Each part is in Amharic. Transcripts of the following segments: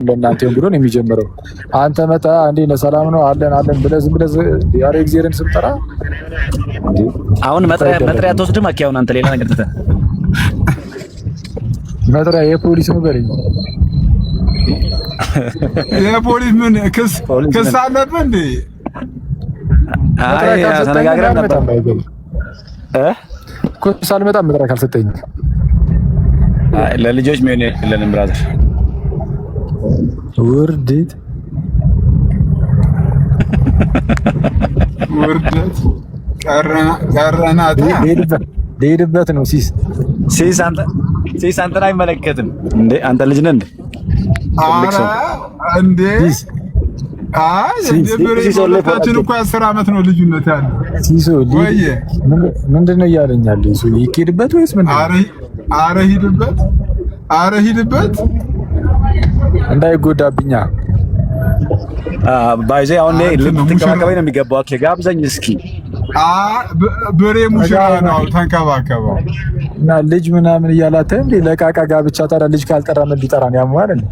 ለእናንተ ብሎ ነው የሚጀምረው። አንተ መጣ እንዴ ነው ሰላም ነው አለን ብለህ ዝም ብለህ ያሬ እግዚአብሔርን ስጠራ አሁን መጥሪያ ተወስድም አኪ አሁን አንተ ሌላ ነገር ተተ መጥሪያ የፖሊስ ነው በለኝ። የፖሊስ ምን ክስ አለብህ እንዴ? አይ ተነጋግረን ነበር ክስ አልመጣም መጥሪያ ካልሰጠኝ። አይ ለልጆች ምን የለንም ብራዘር ውርደት ቀረናታ ሄድበት ነው ሲስ አንተን አይመለከትም እንዴ? አንተ ልጅ ነህ እንዴ? እንዴ ሁለታችን እኮ 10 ዓመት ነው ልዩነት ያለው። ሲሶ ምንድነው እያለኝ ያለው? እሱ ይሄድበት ወይስ ምንድነው? አረ ሂድበት እንዳይጎዳብኛ ባይዘ አሁን ልትንከባከበኝ ነው የሚገባው። ኦኬ ጋብዘኝ እስኪ። በሬ ሙሽራ ነው ተንከባከበው እና ልጅ ምናምን እያላተ እንዴ ለቃቃ ጋብቻ ታዲያ ልጅ ካልጠራ ምን ሊጠራን ያሟል እንዴ?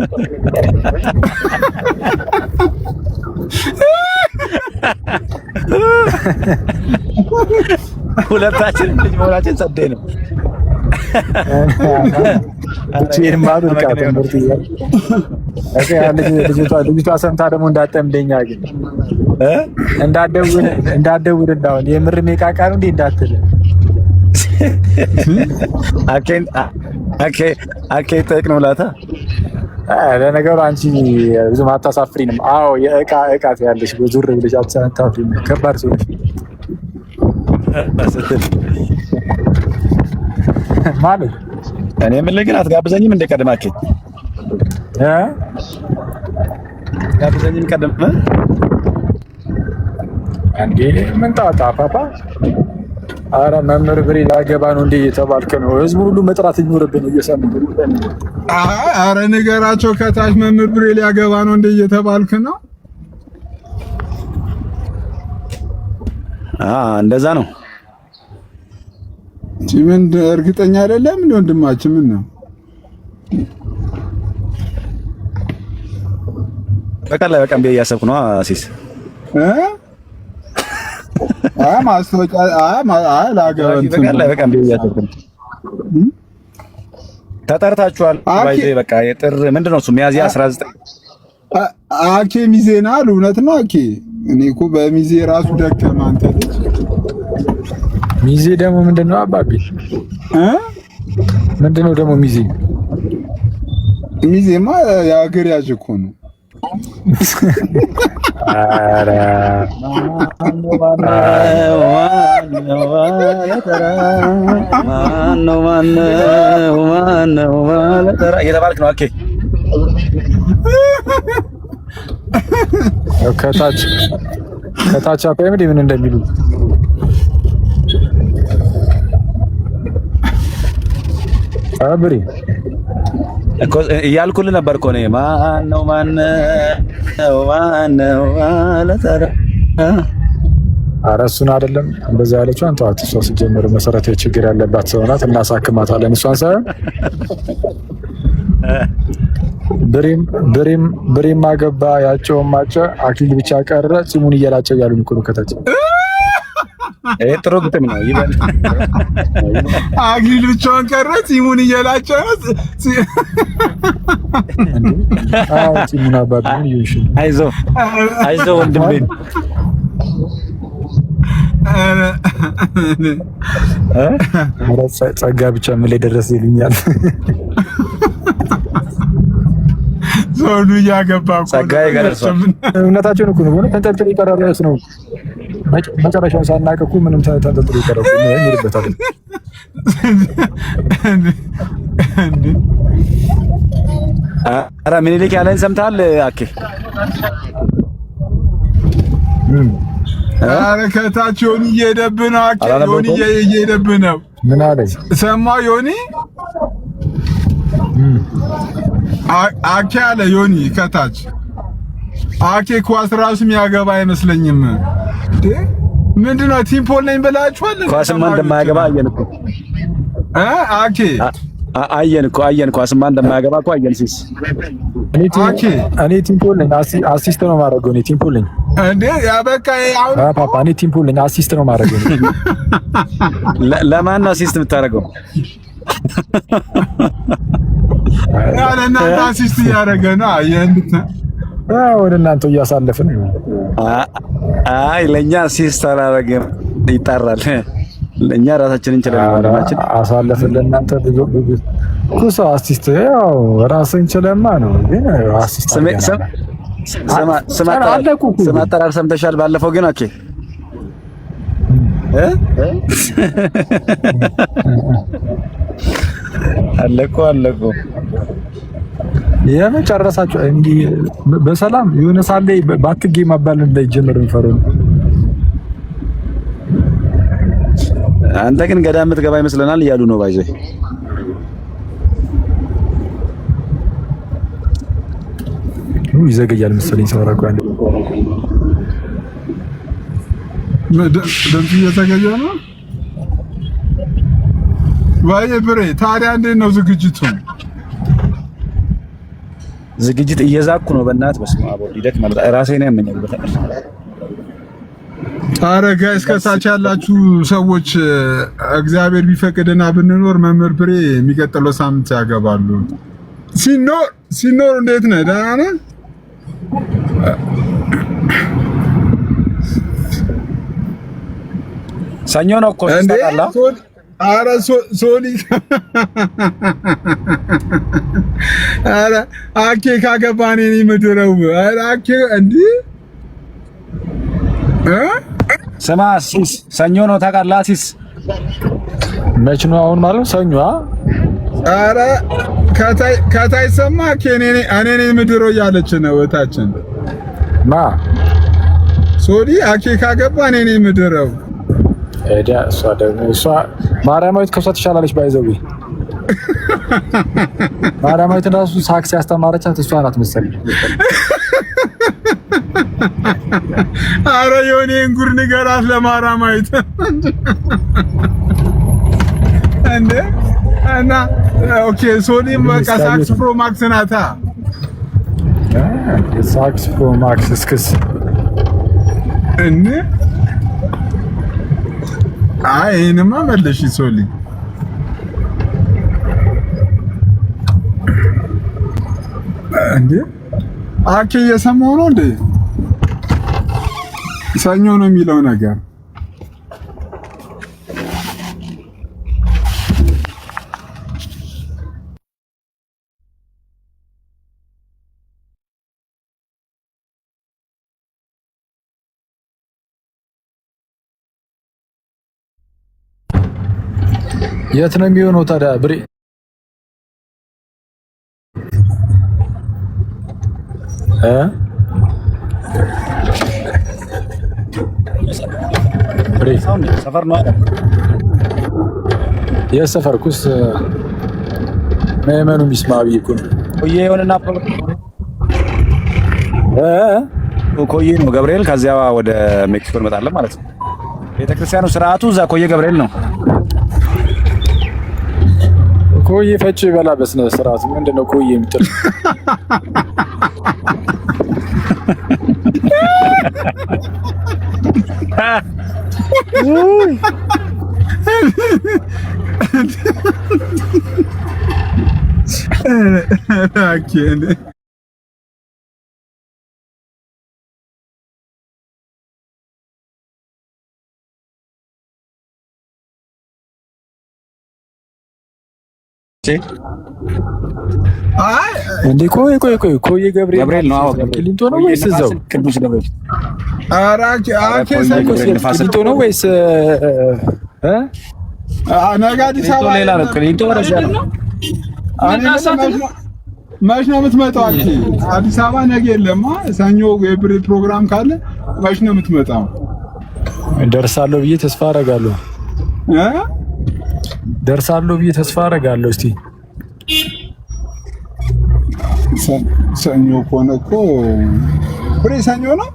ሁለታችን ልጅ መሆናችን ጸደይ ነው። እቺን ማሩ ልቃት ምርጥ ይላል። እሺ ልጅቷ ሰምታ ደግሞ እንዳጠምደኛ ግን እንዳደውል እንዳው የምር ሜቃቃ ነው እንዴ እንዳትል አኬ ጠቅነው ላታ ለነገሩ አንቺ ብዙ አታሳፍሪንም። አዎ የእቃ ያለሽ በዙር ብለሽ አታሳፍሪም። ከባድ ሰው ነሽ ማለት እኔ ምን ልግን አትጋብዘኝም እንደ ቀድማከኝ ጋብዘኝም ቀደም አንዴ ምን ታጣ ፓፓ አረ መምህር ብሬ ላገባ ነው እንዴ እየተባልከ ነው? ህዝቡ ሁሉ መጥራት ይኖርብን እየሰሙ አረ ንገራቸው ከታች መምህር ብሬ ሊያገባ ነው እንዴ እየተባልክ ነው? እንደዛ ነው። ምን እርግጠኛ አይደለም እንዴ ወንድማችን? ምን ነው በቃም እያሰብኩ ነው አሲስ ማስታወቂያ በቃም እያሰብኩ ነው። ተጠርታችኋል። ባይዘ በቃ የጥር ምንድነው እሱ ሚያዝያ 19 አኬ ሚዜና አሉ። እውነት ነው አኬ። እኔ እኮ በሚዜ ራሱ ደከመ። አንተ ልጅ ሚዜ ደግሞ ምንድነው አባቢ? ምንድነው ደግሞ ሚዜ? ሚዜማ የአገር ያዥ እኮ ነው። አረ ማነው እየተባልክ ነው። ኦኬ ከታች አፈም ምን እንደሚሉ አብሪ እኮ እያልኩልህ ነበር እኮ ነው። ማነው ለተራ ኧረ እሱን አይደለም እንደዛ ያለችው አንተ እሷ ሲጀምር መሰረታዊ ችግር ያለባት ሰው ናት። እናሳክማታለን እሷን ሳይሆን ብሬም አገባ ያጨውም ማጨ አክሊል ብቻ ቀረ ፂሙን እየላጨ ያሉን እኮ ነው ከታች። ይሄ ጥሩ ግጥም ነው ይበል። አክሊል ብቻውን ቀረ ፂሙን እየላጨ ፂሙን አባብን ይውሽ። አይዞህ ወንድሜ ጸጋ ብቻ ምን ላይ ደረሰ ይሉኛል። ዞኑ ያገባ ጸጋዬ ጋር ደርሷል። እውነታቸውን እኮ ነው። ሆነ ተንጠልጥሎ ይቀራል ነው መጨረሻውን ሳናውቅ እኮ ምንም ተንጠልጥሎ ይቀራል ነው የሚልበታል። ኧረ ምኒልክ ያለን ሰምተሃል አኬ? ኧረ ከታች ዮኒ እየሄደብህ ነው አኬ። ዮኒ እየሄደብህ ነው። ምን አለኝ ሰማህ ዮኒ? አኬ አለ ዮኒ ከታች አኬ ኳስ ራሱ የሚያገባ አይመስለኝም። ምንድነው ቲም ፖል ነኝ ብላችኋል? ኳስማ እንደማያገባ አየን እኮ አኬ አየን እኮ አስማ እንደማያገባ እኮ አየን። ሲስ እኔ ቲምፖል ነኝ፣ አሲስት ነው ማድረገው። እኔ ቲምፖል ነኝ እንዴ ያበቃ አሁን ፓፓ፣ እኔ ቲምፖል ነኝ፣ አሲስት ነው ማድረገው። ለማን ነው አሲስት የምታደርገው? ያለ እናንተ አሲስት እያደረገ ነው። ወደ እናንተ እያሳለፍን። አይ ለኛ አሲስት አላደረገም፣ ይጣራል። ለኛ ራሳችንን እንችላለን። አሳለፍን ለእናንተ ኩሳ አሲስት ያው ራስን ችለማ ነው። ግን አሲስት ስም አጠራር ሰምተሻል? ባለፈው ግን ኦኬ አለቁ የመጨረሳቸው እንዲህ በሰላም የሆነ ሳለ ባትጌ ማባል እንዳይጀምር እንፈረው። አንተ ግን ገዳም የምትገባ ይመስለናል እያሉ ነው ባይዘ ይዘገያል መሰለኝ ሰውራቁ አንዴ ደምስ እየተገኘ ነው። ዋይ ብሬ ታዲያ እንዴት ነው ዝግጅቱ? ዝግጅት እየዛኩ ነው። በእናትህ በስመ አብ ወልድ ይደክማል። ራሴን ያመኛል በተቀር ኧረ ጋይስ ከታች ያላችሁ ሰዎች እግዚአብሔር ቢፈቅድና ብንኖር መምህር ብሬ የሚቀጥለው ሳምንት ያገባሉ። ሲኖር እንዴት ነህ? ደህና ነህ? ሰኞ ነው እኮ ታውቃለህ። ኧረ ሶሊ ኧረ አኬ ካገባን እኔ ምድረው ኧረ አኬ እንዴ ስማ ሲስ ሰኞ ነው ታውቃለህ። ሲስ መች ነው አሁን ማለት ሰኞ? ኧረ ከታይ ሰማ እኔ ምድረው እያለች ነው እታችን ማ ሶሊ አኬ ካገባን እኔ ምድረው ኤዳ እሷ ማርያማዊት ከሷ ትሻላለች። ባይዘው ማርያማዊት ራሱ ሳክስ ያስተማረቻት እሷ ናት መሰለኝ። ኧረ የሆነን ጉድ ንገራት ለማርያማዊት እንዴ። እና ኦኬ ሶሊም በቃ ሳክስ ፕሮ ማክስ ናታ። ሳክስ ፕሮ ማክስ እስክስ እንዴ አይ እኔማ መለሽ ሶሊ እንዴ አኬ እየሰማሁ ነው እንዴ? ሰኞ ነው የሚለው ነገር የት ነው የሚሆነው ታዲያ? ብሬ ብሬ ሰፈር ነው የሰፈርኩስ ማየመኑ ሚስማዊ ይኩን ቆየ የሆነና ኮዬ ነው ገብርኤል። ከዚያ ወደ ሜክሲኮ እንመጣለን ማለት ነው። ቤተክርስቲያኑ ስርዓቱ እዛ ኮዬ ገብርኤል ነው። ኮዬ ፈጭ ይበላ በስነ ስርዓት ምንድነው ኮዬ የምትል እንዴ ቆይ ኮዬ ገብርኤል ነው። አዎ ቅሊንጦ ነው ወይስ እዛው ቅዱስ ገብርኤል? አራኪ ቅሊንጦ ነው ወይስ ነገ አዲስ አበባ ሌላ ነው። ቅሊንጦ ወረዛ ነው። መች ነው የምትመጣው? አዲስ አበባ ነገ የለማ። ሰኞ የብሬ ፕሮግራም ካለ መች ነው የምትመጣው? ደርሳለሁ ብዬ ተስፋ አደርጋለሁ። ደርሳለሁ ብዬ ተስፋ አደርጋለሁ። እስቲ ሰኞ ከሆነ እኮ ብሬ ሰኞ ነው።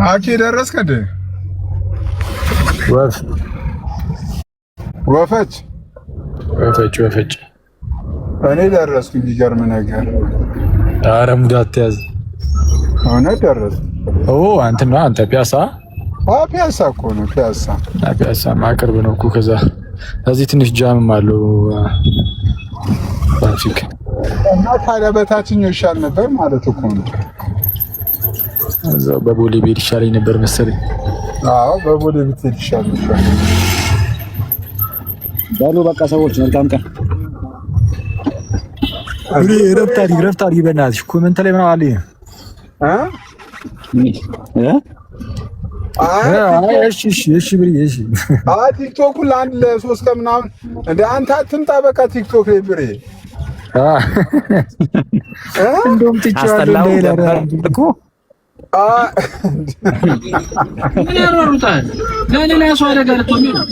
አኬ ደረስክ እንዴ? ወፍ ወፈች እኔ ደረስኩ። የሚገርም ነገር። ኧረ ሙድ አትያዝ። እውነት ደረስኩ። አንተ ፒያሳ? ፒያሳ እኮ ነው። ፒያሳ ማቅርብ ነው እኮ። ከዛ እዚህ ትንሽ ጃምም አለው ትራፊክ እና ታዲያ በታችኛው ይሻል ነበር ማለት እኮ ነው። እዛው በቦሌ ቤት ይሻለኝ ነበር መሰለኝ። በቦሌ ቤት ይሻል ነበር። ባሉ በቃ ሰዎች መልካም ቀን። ረፍታሪ በእናትሽ ኮሜንት ላይ ምናምን አለኝ። እሺ ብሬ እሺ። ቲክቶክ ለአንድ ለ3 ቀን ምናምን እንደ አንተ አትምጣ በቃ ቲክቶክ ላይ ብሬ እንደውም ትችላለህ እኮ ምን ያሯሩጣል? ለሌላ ሰው አደጋ ልትሆን ነው።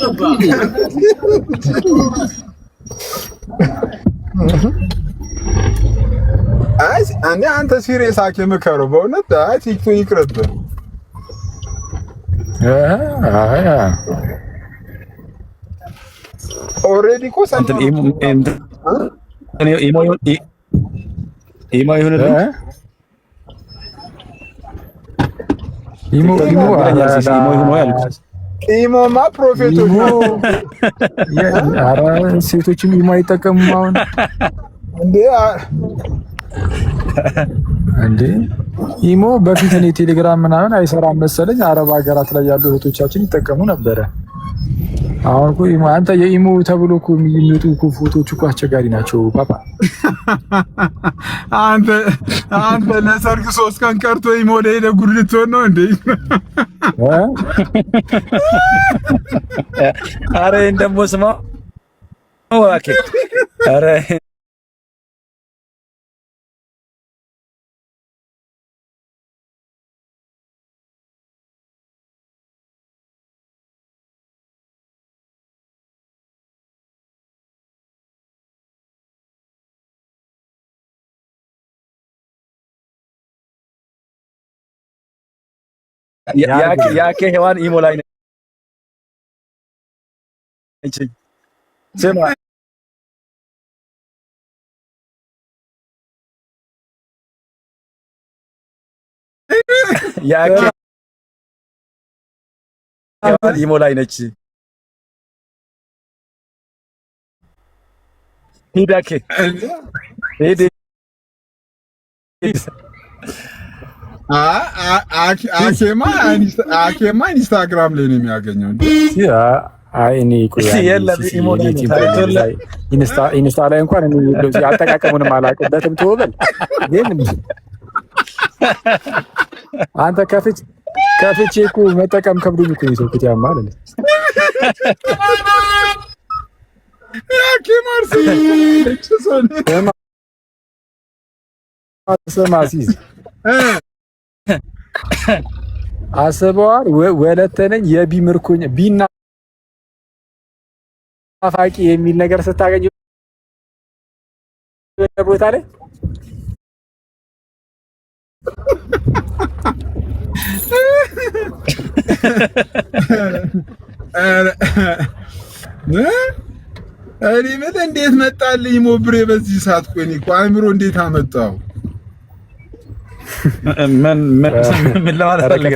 አንተ ሲሪየስ አኬ ምከረው በእውነት። ቲክቶክ ይቅርብህ። ኦልሬዲ እኮ ኢሞማ ፕሮፌቶች ሴቶችም ኢሞ አይጠቀሙም አሁን እንዴ ኢሞ በፊት እኔ ቴሌግራም ምናምን አይሰራም መሰለኝ። አረብ ሀገራት ላይ ያሉ እህቶቻችን ይጠቀሙ ነበረ። አሁን እኮ ኢሞ አንተ የኢሞ ተብሎ እኮ የሚወጡ እኮ ፎቶዎች እኮ አስቸጋሪ ናቸው ፓፓ። አንተ ለሰርግ 3 ቀን ቀርቶ ኢሞ ላይ ሄደህ ጉድ ልትሆን ነው እንዴ? አረ እንደሞ ስማ ኦኬ አረ ያኬ ሄዋን ኢሞ ላይ ነች። ስማ ያኬ ሄዋን ኢሞ ላይ ነች። ሂዳኬ ሂድ አኬማ ኢንስታግራም ላይ ነው የሚያገኘው። እኔ ኢንስታ ላይ እንኳን አጠቃቀሙንም አላውቅበትም። ተወበል ግን አንተ ከፍቼ እኮ መጠቀም ከብዶኝ እኮ ነው የተውኩት። ያማ ማለት ሰማሲዝ አሰበዋል። ወለተ ነኝ የቢ ምርኮኛ ቢና አፋቂ የሚል ነገር ስታገኝ ቦታ ላይ እኔ ምን እንዴት መጣልኝ ሞብሬ በዚህ ሰዓት ቆይ እኮ አእምሮ እንዴት አመጣው? ምን ለማለት ፈልገህ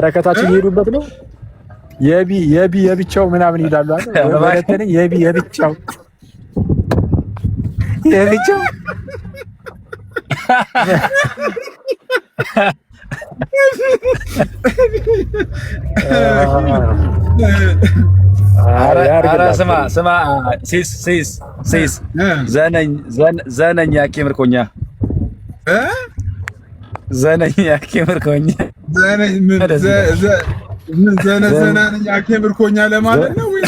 ከታችን እየሄዱበት ነው። የብቻው ምናምን ይላሉ አይደል? ወለተነ የብቻው ኧረ ስማ ሲስ ዘነኝ ያኬ ምርኮኛ ዘነኝ ያኬ ምርኮኛ ዘነኝ ያኬ ምርኮኛ ለማለት ነው ወይ?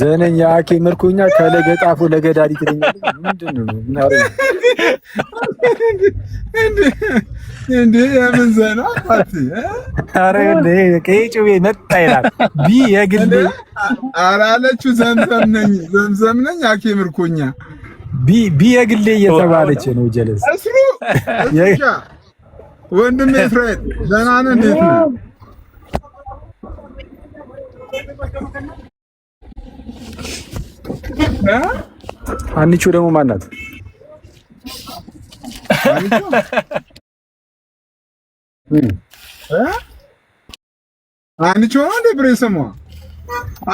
ዘነኝ ያኬ ምርኮኛ ከለገጣፎ ለገዳዲ ትለኛለህ። ምንድነው ነው እንዴ? የምን ዘና አት አረ እንዴ ከይጩቤ መጣ ይላል ቢ የግል ኧረ አለችው ዘምዘም ነኝ ያኬ ምርኮኛ ቢየግሌ እየተባለች ነው ጀለስ እስሩ ወንድም እስራኤል ደህና ነህ? እንዴት ነው? አንቺ ደግሞ ማናት? አንቺ ወንድ ብሬ ስሟ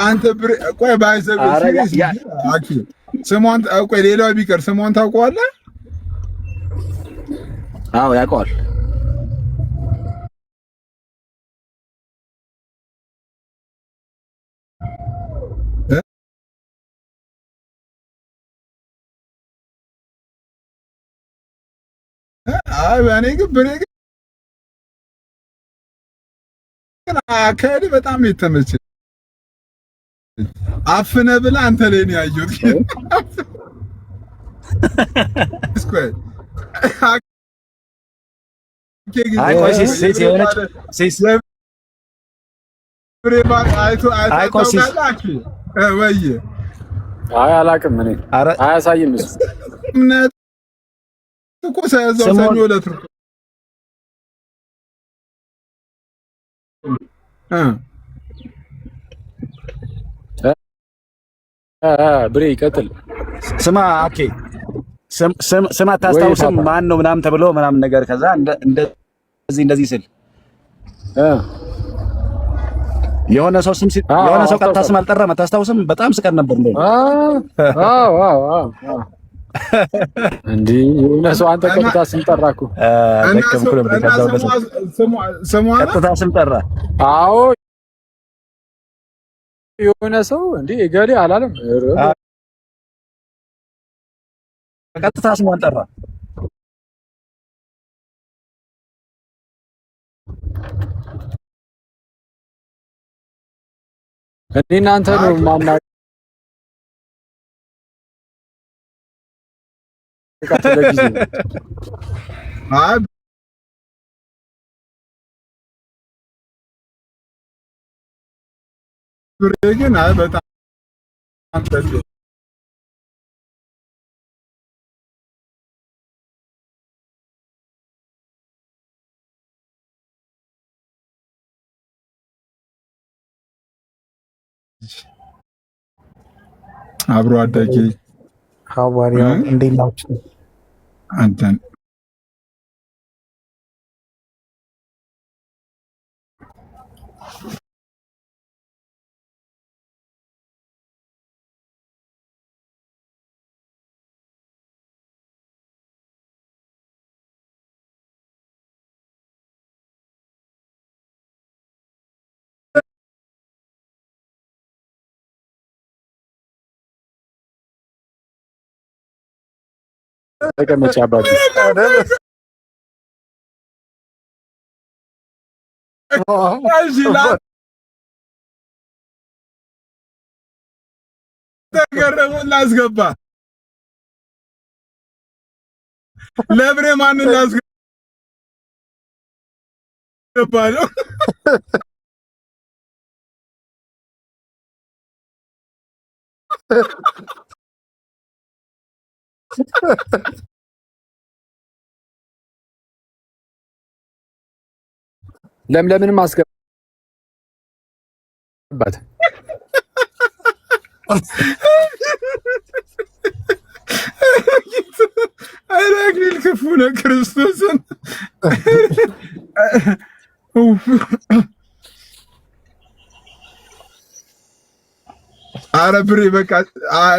አንተ ብሬ ቆይ ባይዘብ አኪ ስሟን ቆይ ሌላው ቢቀር ስሟን ታውቀዋለህ? አዎ ያውቀዋል። አይ እኔ ግን ብሬ ግን አካሄድ በጣም ነው የተመቸኝ። አፍነ ብላ አንተ ላይ ነው ያየሁት። እስኮይ አይ ቆይ ሴት የሆነች ሴት ብሬ ባል አይቶ ታውቃለህ? ወይ አይ አላውቅም። እኔ አያሳይም እሱ እምነት እኮ ሳያዛው ሰኞ ዕለት ነው ብሬ ይቀጥል። ስማ ኦኬ ስማ ታስታውስም ማን ነው ምናምን ተብሎ ምናምን ነገር ከዛ እንደዚህ ስል የሆነ ሰው ስም የሆነ ሰው ቀጥታ ስም አልጠራም። አታስታውስም? በጣም ስቀር ነበር እንደው እንዴ የሆነ ሰው አንተ ቀጥታ ስም ጠራኩ ደከምኩ ነበር። ከዛው ቀጥታ ስም ጠራ። አዎ የሆነ ሰው እንዴ እገሌ አላለም። ቀጥታ ስሟን ጠራ። እኔ እናንተ ነው ማና አይ ብሬ ግን አይ በጣም አብሮ አደጌ ሐዋርያው እንዴት ናችሁ? አንተን ተቀመጭ አባቴ ተገረመው ላስገባ ለብሬ ማንን ላስገባ ነው? ለምለምንም አስገባት። አላግል ክፉ ነው ክርስቶስን አረ ብሬ በቃ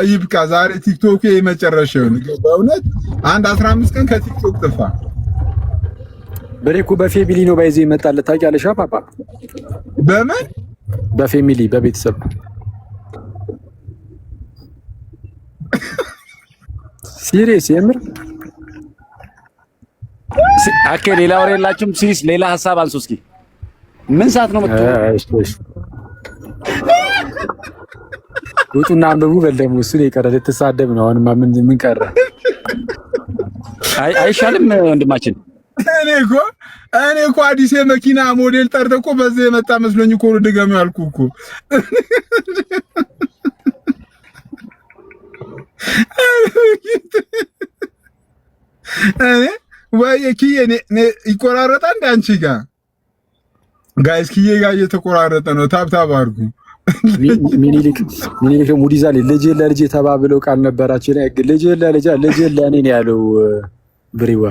ይብቃ። ዛሬ ቲክቶክ የመጨረሻው ነው በእውነት። አንድ 15 ቀን ከቲክቶክ ጥፋ። ብሬ እኮ በፌሚሊ ነው ባይዜ ይመጣል። ታውቂያለሽ ፓፓ? በምን በፌሚሊ በቤተሰብ ሲሪየስ የምር አኬ ሌላ ወሬ የላችሁም? ሲስ ሌላ ሀሳብ አንሱ እስኪ። ምን ሰዓት ነው መጥቶ ውጡና አንብቡ። በለሙ እሱ ነው የቀረ። ልትሳደብ ነው አሁንማ። ምን ቀረ? አይሻልም ወንድማችን? እኔ እኮ አዲስ የመኪና ሞዴል ጠርተህ እኮ በዚህ የመጣ መስሎኝ እኮ ድገም ያልኩህ እኮ። ወይ ኪዬ ይቆራረጣል እንደ አንቺ ጋር ጋይስ ኪዬ ጋር እየተቆራረጠ ነው። ታብታብ አድርጉ። ሚኒሊክ ሙድ ይዛል። ልጅ ለልጅ ተባብለው ቃል ነበራቸው። ልጅ ለልጅ ለእኔ ነው ያለው ብሪዋ።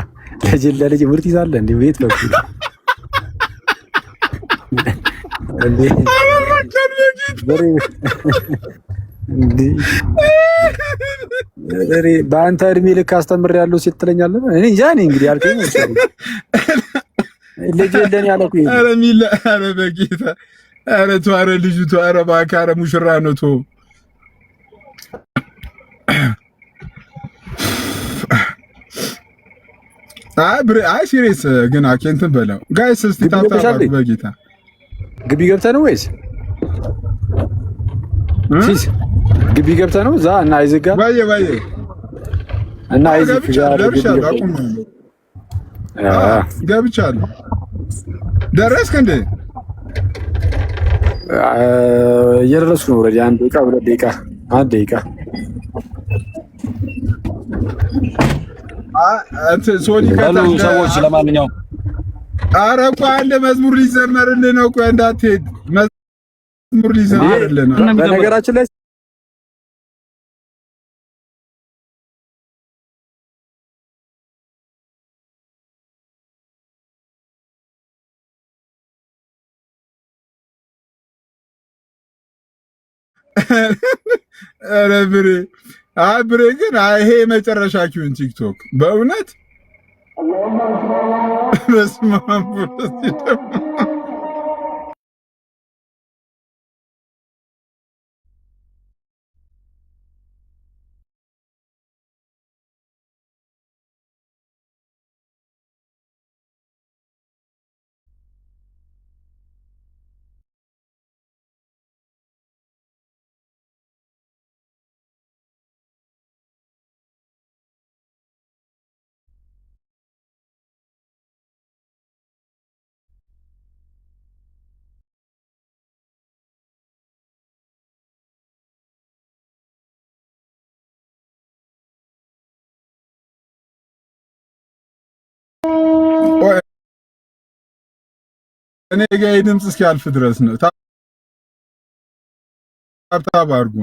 ልጅ ለልጅ ሙድ ይዛል እንዴ? ቤት በኩል እንዴ በአንተ እድሜ ልክ አስተምሬያለሁ ሲል ትለኛለህ። እኔ እንጃ ነኝ እንግዲህ አልከኝ። ልጅ ለኔ ያለው እኮ ኧረ ሚላ ኧረ በጌታ ኧረ ተው ኧረ ልጅቷ ኧረ እባክህ ኧረ ሙሽራ ነው ተው። አይ ሲሪየስ ግን አኬንትን በለው ጋይስ እስቲ ታብታብ በጌታ ግቢ ገብተህ ነው ወይስ ሲስ ግቢ ገብተህ ነው? እዛ እና አይዝግ ጋር ባየ እና አይዝግ ጋር ገብቻለሁ። ደረስክ እንዴ? እየደረስኩ ነው። ወዲያ አንድ ደቂቃ ሁለት ደቂቃ አንድ ደቂቃ ሶኒ ሰዎች ለማንኛውም ኧረ እኮ አንድ መዝሙር ሊዘመርልህ ነው። ቆይ እንዳትሄድ መዝሙር ሊዘመርልህ ነው። በነገራችን ላይ ኧረ ብሬ ግን ይሄ የመጨረሻ ኪውን ቲክቶክ በእውነት በስመ አብ እኔ ጋር ድምጽ እስኪያልፍ ድረስ ነው። ታብታብ አድርጉ።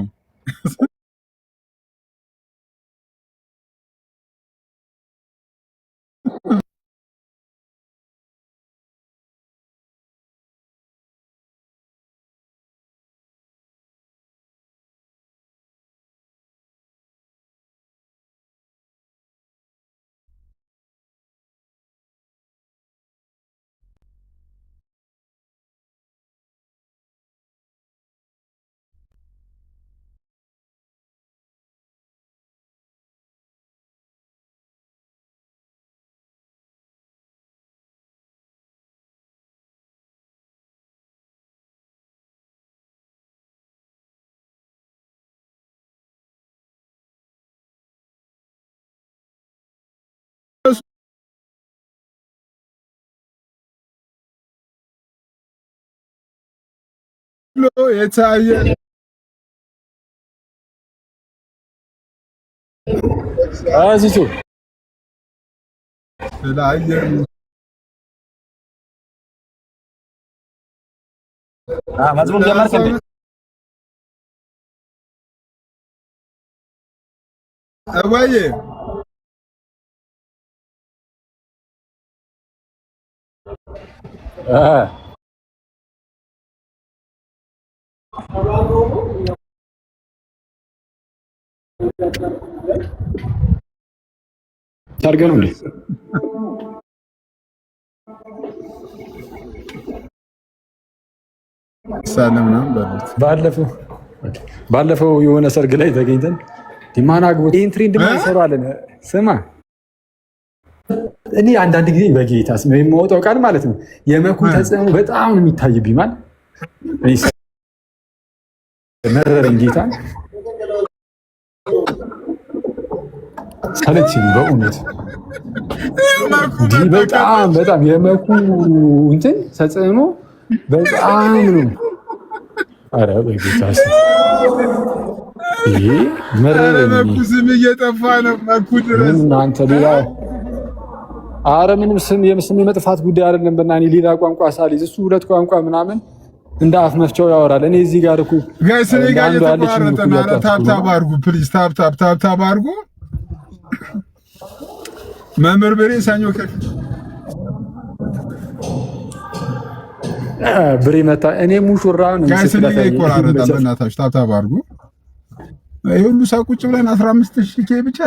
የታየ አዚቱ ለአየር መዝሙር ጀመርክ እንዴ? አባዬ ታርገ ነው እንዴ? ሰላም ነው በሉት። ባለፈው የሆነ ሰርግ ላይ ተገኝተን ዲማና አግቦ ይሄን ትሬንድ ምን ይሰራለን? ስማ እኔ አንዳንድ ጊዜ በጌታ ስም የማወጣው ቃል ማለት ነው የመኩ ተጽዕኖ በጣም ነው የሚታይብኝ። ማለት እኔ መረረኝ ጌታ ሰለችኝ በእውነት በጣም የመኩ እንትን ተጽዕኖ በጣም ነው። ኧረ በጌታ ይሄ መረረኝ። መኩ ስም እየጠፋ ነው። መኩ ድረስ አንተ አረ ምንም ስም የመጥፋት ጉዳይ አይደለም። በእናትህ ሌላ ቋንቋ ሳልይዝ እሱ ሁለት ቋንቋ ምናምን እንደ አፍ መፍቻው ያወራል። እኔ እዚህ ጋር እኮ ጋይስ እኔ ጋር የተቋረጠ ነው። ታፕ አድርጉ ፕሊዝ፣ ታፕ አድርጉ። መምህር ብሬ ሰኞ ብሬ መታ እኔ ሙሽራውን ጋይስ እኔ ጋር ይቆራረጣል። በእናታችሁ ታፕ አድርጉ። ይሄ ሁሉ ሰው ቁጭ ብለን 15000 ኬ ብቻ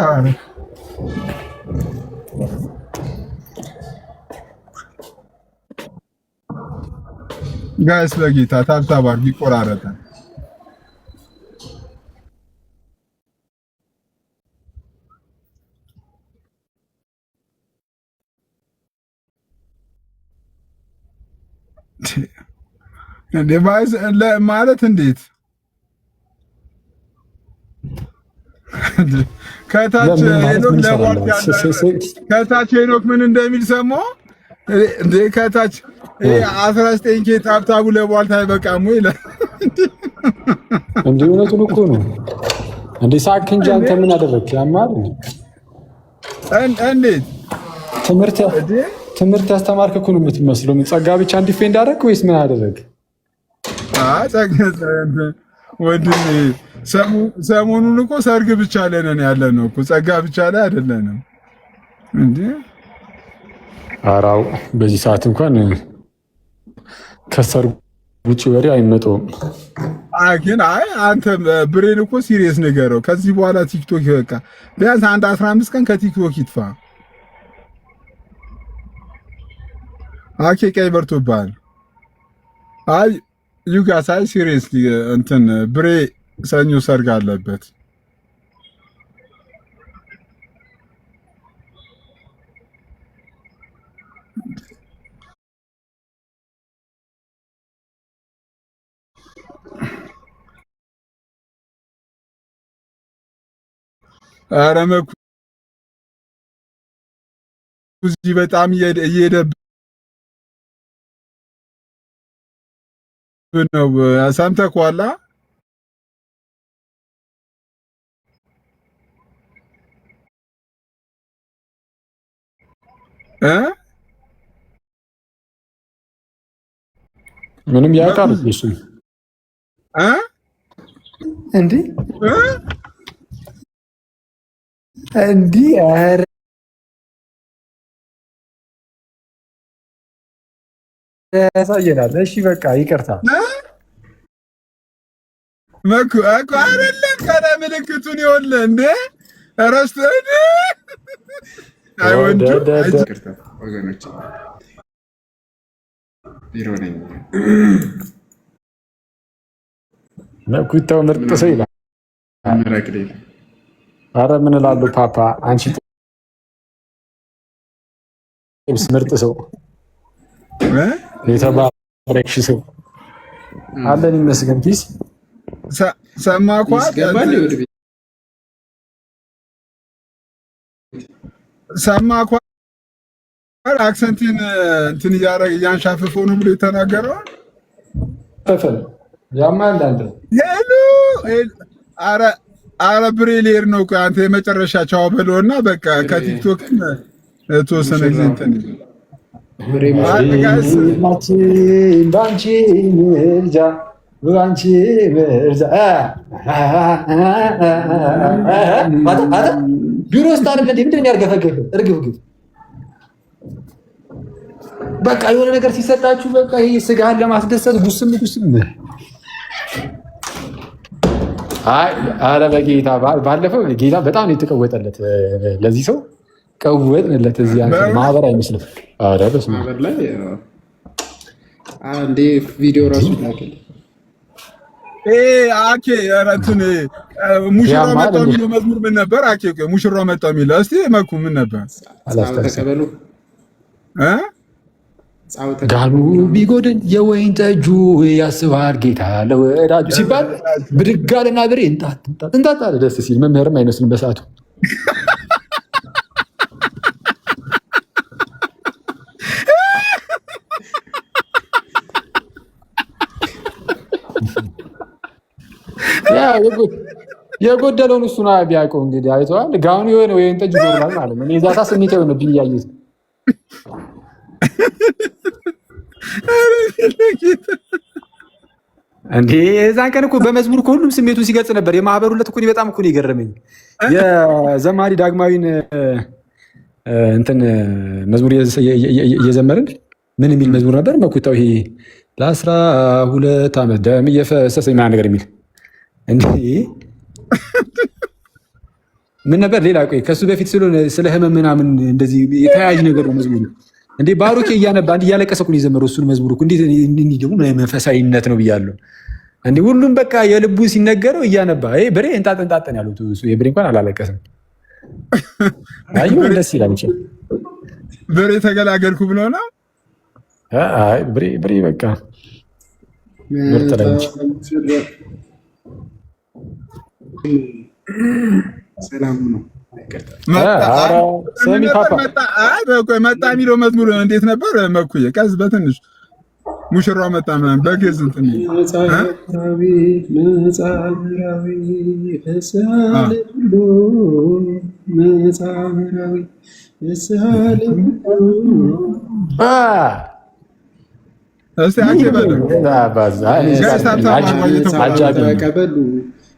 ጋይስ በጌታ ታፕ አድርጉ። ይቆራረጣል። ዲቫይስ ማለት እንዴት ከታች ሄኖክ ምን እንደሚል ሰማሁ እንዴ? ከታች 19 ኬ ታብታቡ ለቧልታ አይበቃም ወይ? እንዴ እውነቱን እኮ ነው እንዴ። ሳክ እንጂ አንተ ምን አደረግክ? ያማር እንዴት ትምህርት ያስተማርክ እኮ ነው የምትመስለው። ጸጋ ብቻ እንዲፌንድ አደረግ ወይስ ምን አደረግ? ወንድሜ ሰሞኑን እኮ ሰርግ ብቻ ላይ ነን ያለነው እኮ ጸጋ ብቻ ላይ አይደለንም እንዴ። አራው በዚህ ሰዓት እንኳን ከሰርግ ውጭ ወሬ አይመጣውም። ግን አንተ ብሬን እኮ ሲሪየስ ንገረው። ከዚህ በኋላ ቲክቶክ በቃ ቢያንስ 15 ቀን ከቲክቶክ ይጥፋ። ቀይ በርቶብሃል። ዩጋስ ሲሪየስሊ እንትን ብሬ ሰኞ ሰርግ አለበት። ኧረ መኩ እዚህ በጣም እየሄደብን ነው። ሰምተህ ከኋላ ምንም ያውቃል እሱ እንዴ ኧረ ያሳየናል። እሺ በቃ ይቅርታ መኩ አይደለም ከነ ምልክቱን ይኸውልህ እንዴ ረስተህ ወገኖች ቢሮ ነኝ። መኩታው ምርጥ ሰው ይላል። ኧረ ምን እላለሁ ፓፓ አንቺ ምርጥ ሰው የተባረክሽ ሰው አለን ይመስገን። ኪስ ሰማኳ አክሰንቲን እንትን እያንሻፈፈው ነው ብሎ የተናገረው ያማል አንተ ሄሎ አረ ብሬሌር ነው አንተ የመጨረሻ ቻው በለውና በቃ ከቲክቶክ ተወሰነ ጊዜ እንትን ባንቺ ምርጃ ቢሮ ውስጥ አይደለ ምንድን ነው ያርገፈገፈ እርግብግብ በቃ የሆነ ነገር ሲሰጣችሁ በቃ ይሄ ስጋህን ለማስደሰት ጉስም አረ በጌታ ባለፈው ጌታ በጣም ነው የተቀወጠለት ለዚህ ሰው ቀወጥንለት። እዚህ ማህበር አይመስልም። አረ በስመ አብ ማህበር ላይ አንዴ ቪዲዮ ራሱ ላከል እንትን ሙሽራው መጣው የሚለው መዝሙር ምን ነበር? ሙሽራው መጣው የሚለው እስቲ መኩ ምን ነበር? ተቀበሉ ጋኑ ቢጎድን የወይን ጠጁ ያስባል ጌታ ለወዳጁ ሲባል ብድግ አለና ብሬ እንጣጥ አለ። ደስ ሲል መምህርም አይመስልም በሰዓቱ። የጎደለውን እሱ ነው ቢያውቀው። እንግዲህ አይተዋል። ጋኑ የሆነ ወይን ጠጅ ጎድሏል ማለት ነው። እኔ ዛታ ስሜት የሆነብኝ እያየሁት እንዴ እዛን ቀን እኮ በመዝሙር እኮ ሁሉም ስሜቱን ሲገልጽ ነበር። የማህበሩ ዕለት እኮ በጣም እኮ ነው የገረመኝ። የዘማሪ ዳግማዊን እንትን መዝሙር እየዘመርን ምን የሚል መዝሙር ነበር መኩታው? ይሄ ለ12 ዓመት ደም እየፈሰሰኝ ምናምን ነገር የሚል እንዴ ምን ነበር ሌላ? ቆይ ከሱ በፊት ስለ ህመም ምናምን እንደዚህ የተያያዥ ነገር ነው መዝሙሩ። እንዴ ባሮኬ እያነባ አንድ እያለቀሰ እኮ ነው የዘመረው እሱን መዝሙር እኮ። እንዴት ደግሞ መንፈሳዊነት ነው ብያለሁ። እንዴ ሁሉም በቃ የልቡ ሲነገረው እያነባ በሬ እንጣጠን ያሉት እሱ የብሬ እንኳን አላለቀሰም። አዩ ደስ ይላል። በሬ ተገላገልኩ ብሎ ነው። አይ ብሬ በቃ ምርጥ ነው። ሰላም ነው። መጣ የሚለው መዝሙር እንዴት ነበር መኩዬ? ቀዝ በትንሽ ሙሽራው መጣ ምናምን በግዕዝ እንትን ተቀበሉ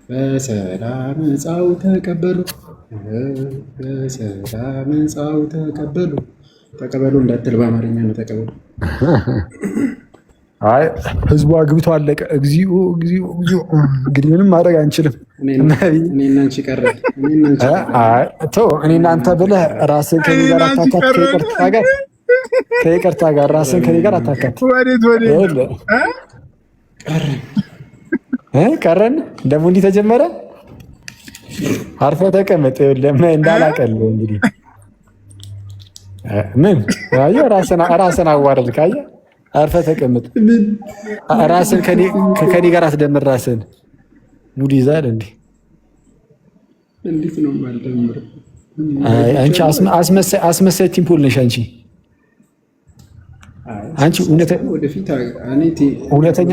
በሰላም ሕፃው ተቀበሉ፣ በሰላም ሕፃው ተቀበሉ። ተቀበሉ እንዳትል በአማርኛ ነው ተቀበሉ። አይ ህዝቡ አግብቶ አለቀ። እግዚኦ እግዚኦ እግዚኦ። እንግዲህ ምንም ማድረግ አንችልም። እኔና አንቺ ቀረን። እኔ እናንተ ብለህ ራስን ከኔ ጋር አታካት። ከይቅርታ ጋር ራስን ከኔ ጋር አታካት። ቀረን ደግሞ እንዲህ ተጀመረ። አርፈህ ተቀመጥ እንዳላቀል እንግዲህ ምን አየህ፣ ራስን አዋረድክ። አየህ፣ አርፈህ ተቀመጥ። ራስን ከኔ ጋር አትደምር። ራስን ሙድ ይዛል እንዴ? እንዴት ነው ማልደምር? አንቺ አስመሳይ ቲምፖል ነሽ አንቺ። እውነተኛ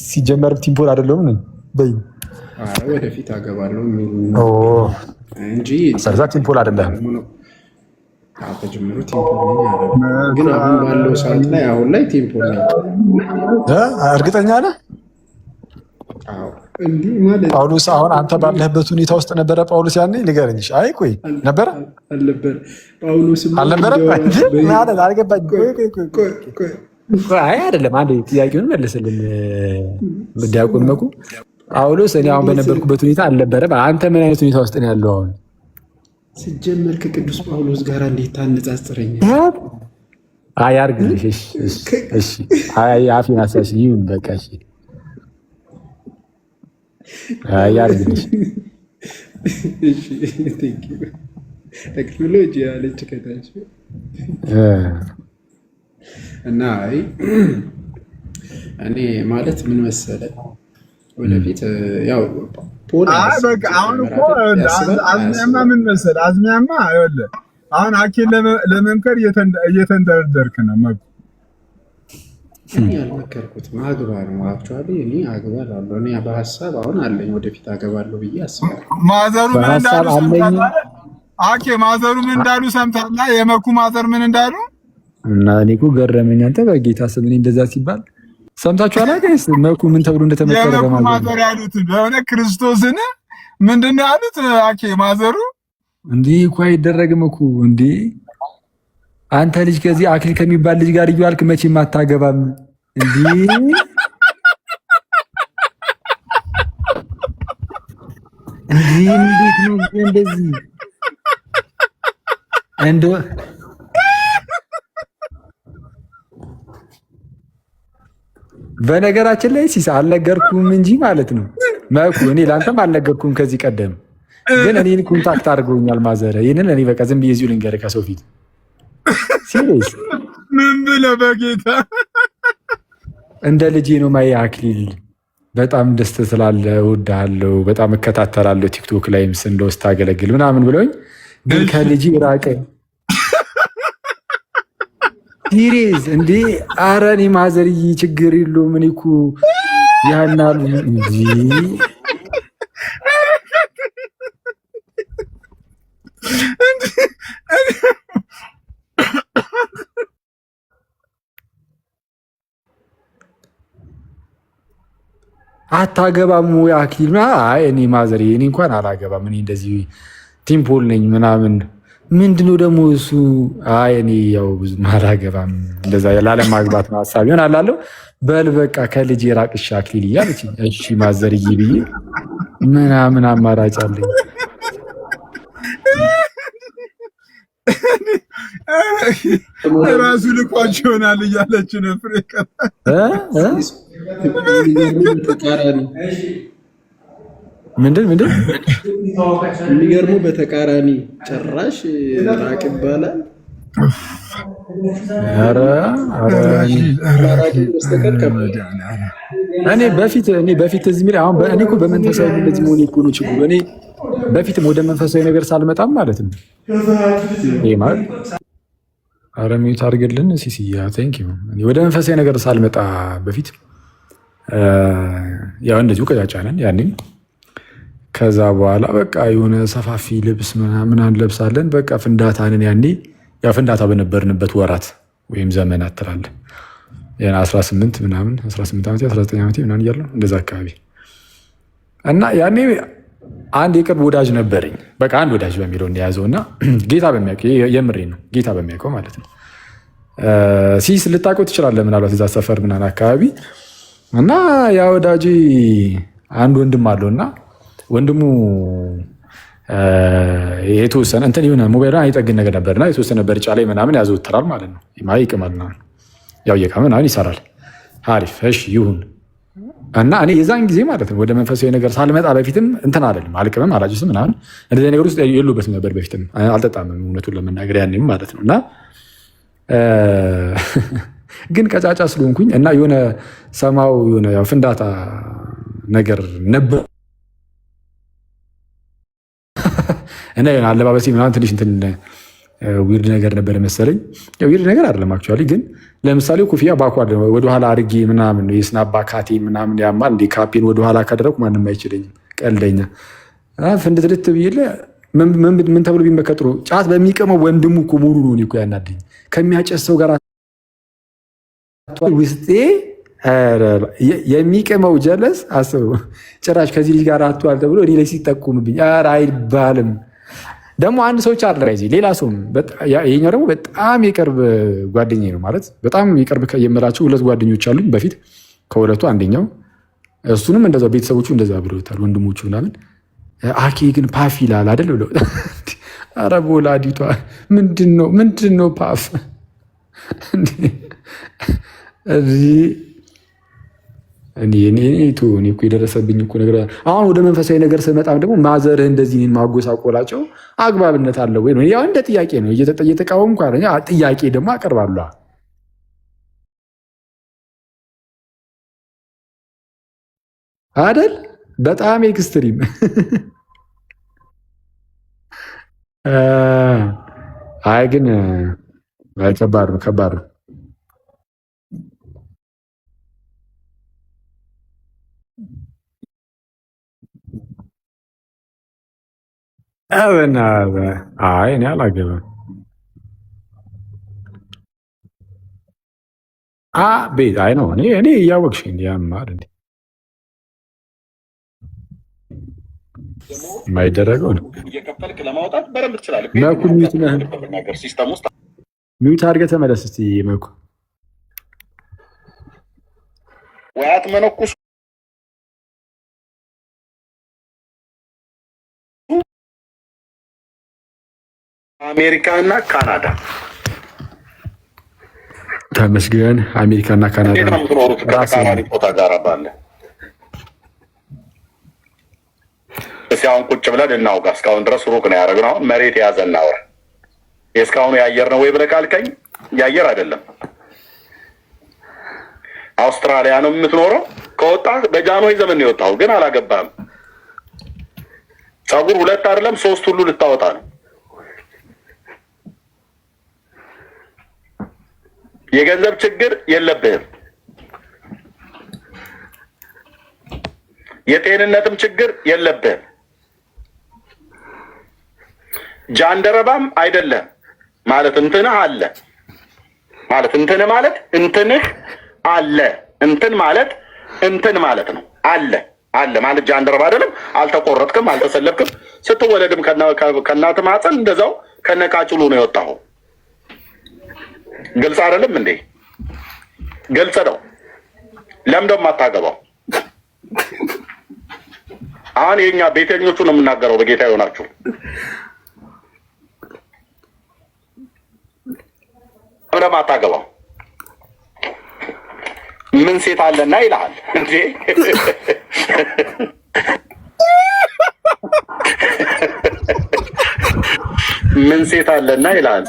ሲጀመር ቲምፖል አይደለም በይ። ወደፊት አገባለሁ እንጂ ሰርዛ ቲምፖል አይደለም። ተጀምሮ ቲምፖል ግን አሁን ባለው ሰዓት ላይ አሁን ቲምፖል ነኝ። እርግጠኛ ነህ? ጳውሎስ አሁን አንተ ባለህበት ሁኔታ ውስጥ ነበረ ጳውሎስ ያኔ? ንገረኝ። አይ ቆይ ነበረ አልነበረም? አይ አይደለም። አንዴ ጥያቄውን መልስልን ዲያቆን መኩ። ጳውሎስ እኔ አሁን በነበርኩበት ሁኔታ አልነበረም። አንተ ምን አይነት ሁኔታ ውስጥ ነው ያለው አሁን? ሲጀመር ከቅዱስ ጳውሎስ ጋር እንዴት ታነጻጽረኛለህ? አይ አርግልሽ። እሺ አይ አፊን አሳሽ ይሁን በቃ እሺ። ያርግልሽ። ቴክኖሎጂ ያለች ከታች እና እኔ ማለት ምን መሰለህ ወደፊት ያው በቃ አሁን እኮ አዝሚያማ ምን መሰለህ አዝሚያማ ይኸውልህ አሁን አኬን ለመምከር እየተንደረደርክ ነው መኩ። እኔ ያልመከርኩትም አግባ ነው። አክቹዋሊ እኔ አግባለሁ። እኔ በሀሳብ አሁን አለኝ ወደፊት አገባለሁ ብዬ አስባለሁ። ማዘሩ ምን እንዳሉ ሰምታለህ? አኬ ማዘሩ ምን እንዳሉ ሰምታለህ? የመኩ ማዘር ምን እንዳሉ እና እኔ እኮ ገረመኝ። አንተ በጌታ ስም እኔ እንደዛ ሲባል ሰምታችኋል? አገኝስ መኩ ምን ተብሎ እንደተመከረ በማዘሩ ማዘር ያሉት በሆነ ክርስቶስን ምንድነው ያሉት? አኬ ማዘሩ እንዲህ እኮ አይደረግም እኮ እንዴ! አንተ ልጅ ከዚህ አክሊል ከሚባል ልጅ ጋር እያልክ መቼም አታገባም እንዴ? እንዴት ነው እንደዚህ እንዶ በነገራችን ላይ ሲሳ አልነገርኩም እንጂ ማለት ነው መኩ። እኔ ላንተም አልነገርኩም ከዚህ ቀደም ግን እኔን ኮንታክት አድርገውኛል ማዘረ። ይሄንን እኔ በቃ ዝም ብዬ እዚሁ ልንገርህ ከሰው ፊት ሲሪየስ ምን ብለህ በጌታ እንደ ልጄ ነው ማየ አክሊል በጣም ደስ ስላለ እወድሃለሁ፣ በጣም እከታተላለሁ ቲክቶክ ላይም እንደው ስታገለግል ምናምን ብለውኝ ግን ከልጄ ራቀ። ሲሪየስ እንዴ! ኧረ እኔ ማዘርዬ ችግር የለውም እኔ እኮ ያናሉ እንጂ አታገባም ወይ አክሊል? አይ እኔ ማዘር እኔ እንኳን አላገባም እኔ እንደዚህ ቲምፖል ነኝ ምናምን። ምንድነው ደግሞ እሱ? አይ እኔ ያው ብዙ አላገባም እንደዛ ላለማግባት ነው ሀሳብ ይሆናል አለው። በል በቃ ከልጅ የራቅሽ አክሊል እያለች እሺ ማዘርዬ ብዬ ምናምን አማራጭ አለኝ። ራሱ ልቋቸው ይሆናል እያለች ነው ፍሬ ምንድን የሚገርሙ በተቃራኒ ጭራሽ ራቅ ይባላል። እኔ በፊት እዚህ ሚል አሁን እኔ እኮ በመንፈሳዊ እንደዚህ መሆኔ እኮ ነው ችግሩ። እኔ በፊትም ወደ መንፈሳዊ ነገር ሳልመጣም ማለት ነው ይሄ ማለት አረሚት አድርገልን ሲሲያ ቴንክ ዩ ወደ መንፈሳዊ ነገር ሳልመጣ በፊት ያው እንደዚሁ ቀጫጫ ነን ያኔ። ከዛ በኋላ በቃ የሆነ ሰፋፊ ልብስ ምናምን እንለብሳለን። በቃ ፍንዳታንን ያኔ ያው ፍንዳታ በነበርንበት ወራት ወይም ዘመናት ትላለህ 18 ምናምን 18 ዓመት 19 ዓመት ምናምን እያለሁ እንደዛ አካባቢ እና ያኔ አንድ የቅርብ ወዳጅ ነበረኝ። በቃ አንድ ወዳጅ በሚለው እንደያዘው እና ጌታ በሚያውቀው የምሬ ነው ጌታ በሚያውቀው ማለት ነው። ሲስ ልታውቀው ትችላለህ ምናልባት እዛ ሰፈር ምናምን አካባቢ እና ያ ወዳጅ አንድ ወንድም አለው እና ወንድሙ የተወሰነ እንትን የሆነ ሞባይል አይጠግን ነገር ነበርና የተወሰነ በርጫ ላይ ምናምን ያዘወትራል ማለት ነው። ይቅማል ያው የቃ ምናምን ይሰራል። አሪፍ እሺ ይሁን እና እኔ የዛን ጊዜ ማለት ነው ወደ መንፈሳዊ ነገር ሳልመጣ በፊትም እንትን አለልም አልቅምም አላጭስም ምናምን እንደዚህ ነገር ውስጥ የሉበትም ነበር። በፊትም አልጠጣምም እውነቱን ለመናገር ያኔም ማለት ነው። እና ግን ቀጫጫ ስለሆንኩኝ እና የሆነ ሰማው የሆነ ያው ፍንዳታ ነገር ነበር እና የሆነ አለባበሴ ምናምን ትንሽ እንትን ዊርድ ነገር ነበር መሰለኝ። ዊርድ ነገር አይደለም አክቹዋሊ፣ ግን ለምሳሌ ኮፍያ ባኳል ወደኋላ አድርጌ ምናምን የስናባ ካቴ ምናምን ያማል እንደ ካፔን ወደኋላ ካደረኩ ማንም አይችለኝም። ቀልደኛ ፍንድትልት ብዬለ ምን ተብሎ ቢመከጥሩ ጫት በሚቀመው ወንድሙ እኮ ሙሉ ነው እኮ ያናደኝ ከሚያጨሰው ጋር ውስጤ የሚቀመው ጀለስ አስበው። ጭራሽ ከዚህ ልጅ ጋር አትዋል ተብሎ እኔ ላይ ሲጠቁምብኝ ኧረ አይባልም። ደግሞ አንድ ሰው ብቻ አይደለም እዚህ ሌላ ሰውም ይሄኛው ደግሞ በጣም የቅርብ ጓደኛዬ ነው ማለት በጣም የቅርብ የምላቸው ሁለት ጓደኞች አሉኝ በፊት ከሁለቱ አንደኛው እሱንም እንደዛ ቤተሰቦቹ እንደዛ ብለውታል ወንድሞቹ ምናምን አኬ ግን ፓፍ ይላል አይደል ብለው ኧረ በወላዲቷ ምንድነው ፓፍ እኔ እኮ የደረሰብኝ እኮ ነገር አሁን ወደ መንፈሳዊ ነገር ስመጣም ደግሞ ማዘርህ እንደዚህ ማጎሳቆላቸው አግባብነት አለው ወይ ነው? ያው እንደ ጥያቄ ነው እየተቃወምኩ አይደል? ጥያቄ ደግሞ አቀርባለሁ አይደል? በጣም ኤክስትሪም አይ ግን ከባድ ነው። አይ እኔ አላገባም። ቤት አይ ነው እኔ እያወቅሽ ያማር እንደ የማይደረገው ነው። መኩ ሚዩት አድርገህ ተመለስ እስኪ መኩ ወያት መነኩስ አሜሪካና ካናዳ ተመስገን። አሜሪካና ካናዳ ቦታ ጋር ባለ እስካሁን ቁጭ ብለን እናውጋ። እስካሁን ድረስ ሩቅ ነው ያደረግነው። አሁን መሬት የያዘ እናውራ። የእስካሁኑ የአየር ነው ወይ ብለህ ካልከኝ የአየር አይደለም። አውስትራሊያ ነው የምትኖረው። ከወጣ በጃንሆይ ዘመን ነው የወጣው፣ ግን አላገባህም። ፀጉር ሁለት አይደለም 3 ሁሉ ልታወጣ ነው። የገንዘብ ችግር የለብህም። የጤንነትም ችግር የለብህም። ጃንደረባም አይደለም ማለት እንትንህ አለ ማለት እንትንህ ማለት እንትንህ አለ እንትን ማለት እንትን ማለት ነው አለ ማለት ጃንደረባ አይደለም። አልተቆረጥክም፣ አልተሰለብክም። ስትወለድም ከእናት ማህፀን እንደዛው ከነቃጭሉ ነው የወጣው። ግልጽ አይደለም እንዴ? ግልጽ ነው። ለምን ደሞ አታገባው? አሁን የኛ ቤተኞቹ ነው የምናገረው። በጌታ ይሆናችሁ ለምን አታገባው? ምን ሴት አለና ይልሃል እንዴ? ምን ሴት አለና ይልሃል።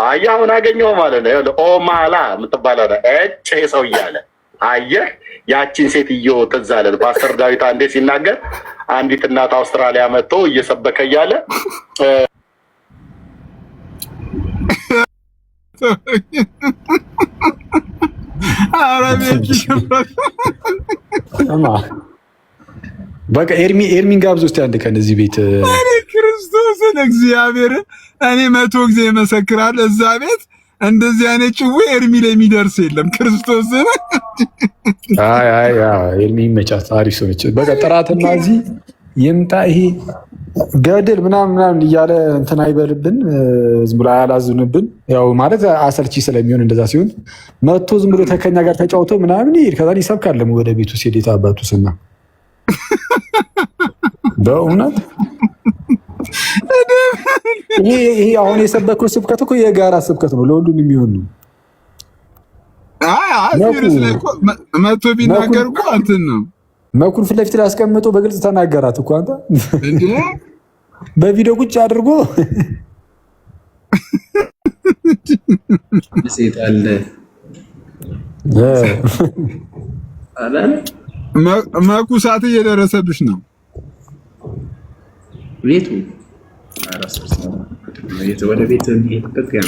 አየህ አሁን አገኘው ማለት ነው። ኦ ማላ የምትባለው እጭ ሰው እያለ አየህ፣ ያቺን ሴትዮ ትዝ አለን። ፓስተር ዳዊት አንዴ ሲናገር አንዲት እናት አውስትራሊያ መጥቶ እየሰበከ እያለ በቃ ኤርሚን ጋብዞ እስኪ አንድ ቀን እዚህ ቤት ክርስቶስን እግዚአብሔርን እኔ 100 ጊዜ እመሰክራለሁ። እዛ ቤት እንደዚህ አይነት ጭዌ ኤርሚ ላይ የሚደርስ የለም። ክርስቶስን ኤርሚ ይመቻት፣ አሪፍ ሰው ነች። በቃ ጥራትና እዚህ ይምጣ። ይሄ ገድል ምናምን እያለ እንትን አይበልብን፣ ዝም ብሎ አያላዝንብን። ያው ማለት አሰልቺ ስለሚሆን እንደዛ ሲሆን መጥቶ ዝም ብሎ ተከኛ ጋር ተጫውቶ ምናምን ይሄድ፣ ከዛ ይሰብካል ወደ ቤቱ ሲሄድ የታባቱ ስና በእውነት ይሄ አሁን የሰበከው ስብከት እኮ የጋራ ስብከት ነው፣ ለሁሉም የሚሆን ነው። መቶ ቢናገር እኮ እንትን ነው። መኩን ፊት ለፊት ላይ አስቀምጦ በግልጽ ተናገራት እኮ አንተ በቪዲዮ ቁጭ አድርጎ ሴት አለ መኩ ሰዓት እየደረሰብሽ ነው። ቤቱ ወደ ቤት የሚሄድበት ገና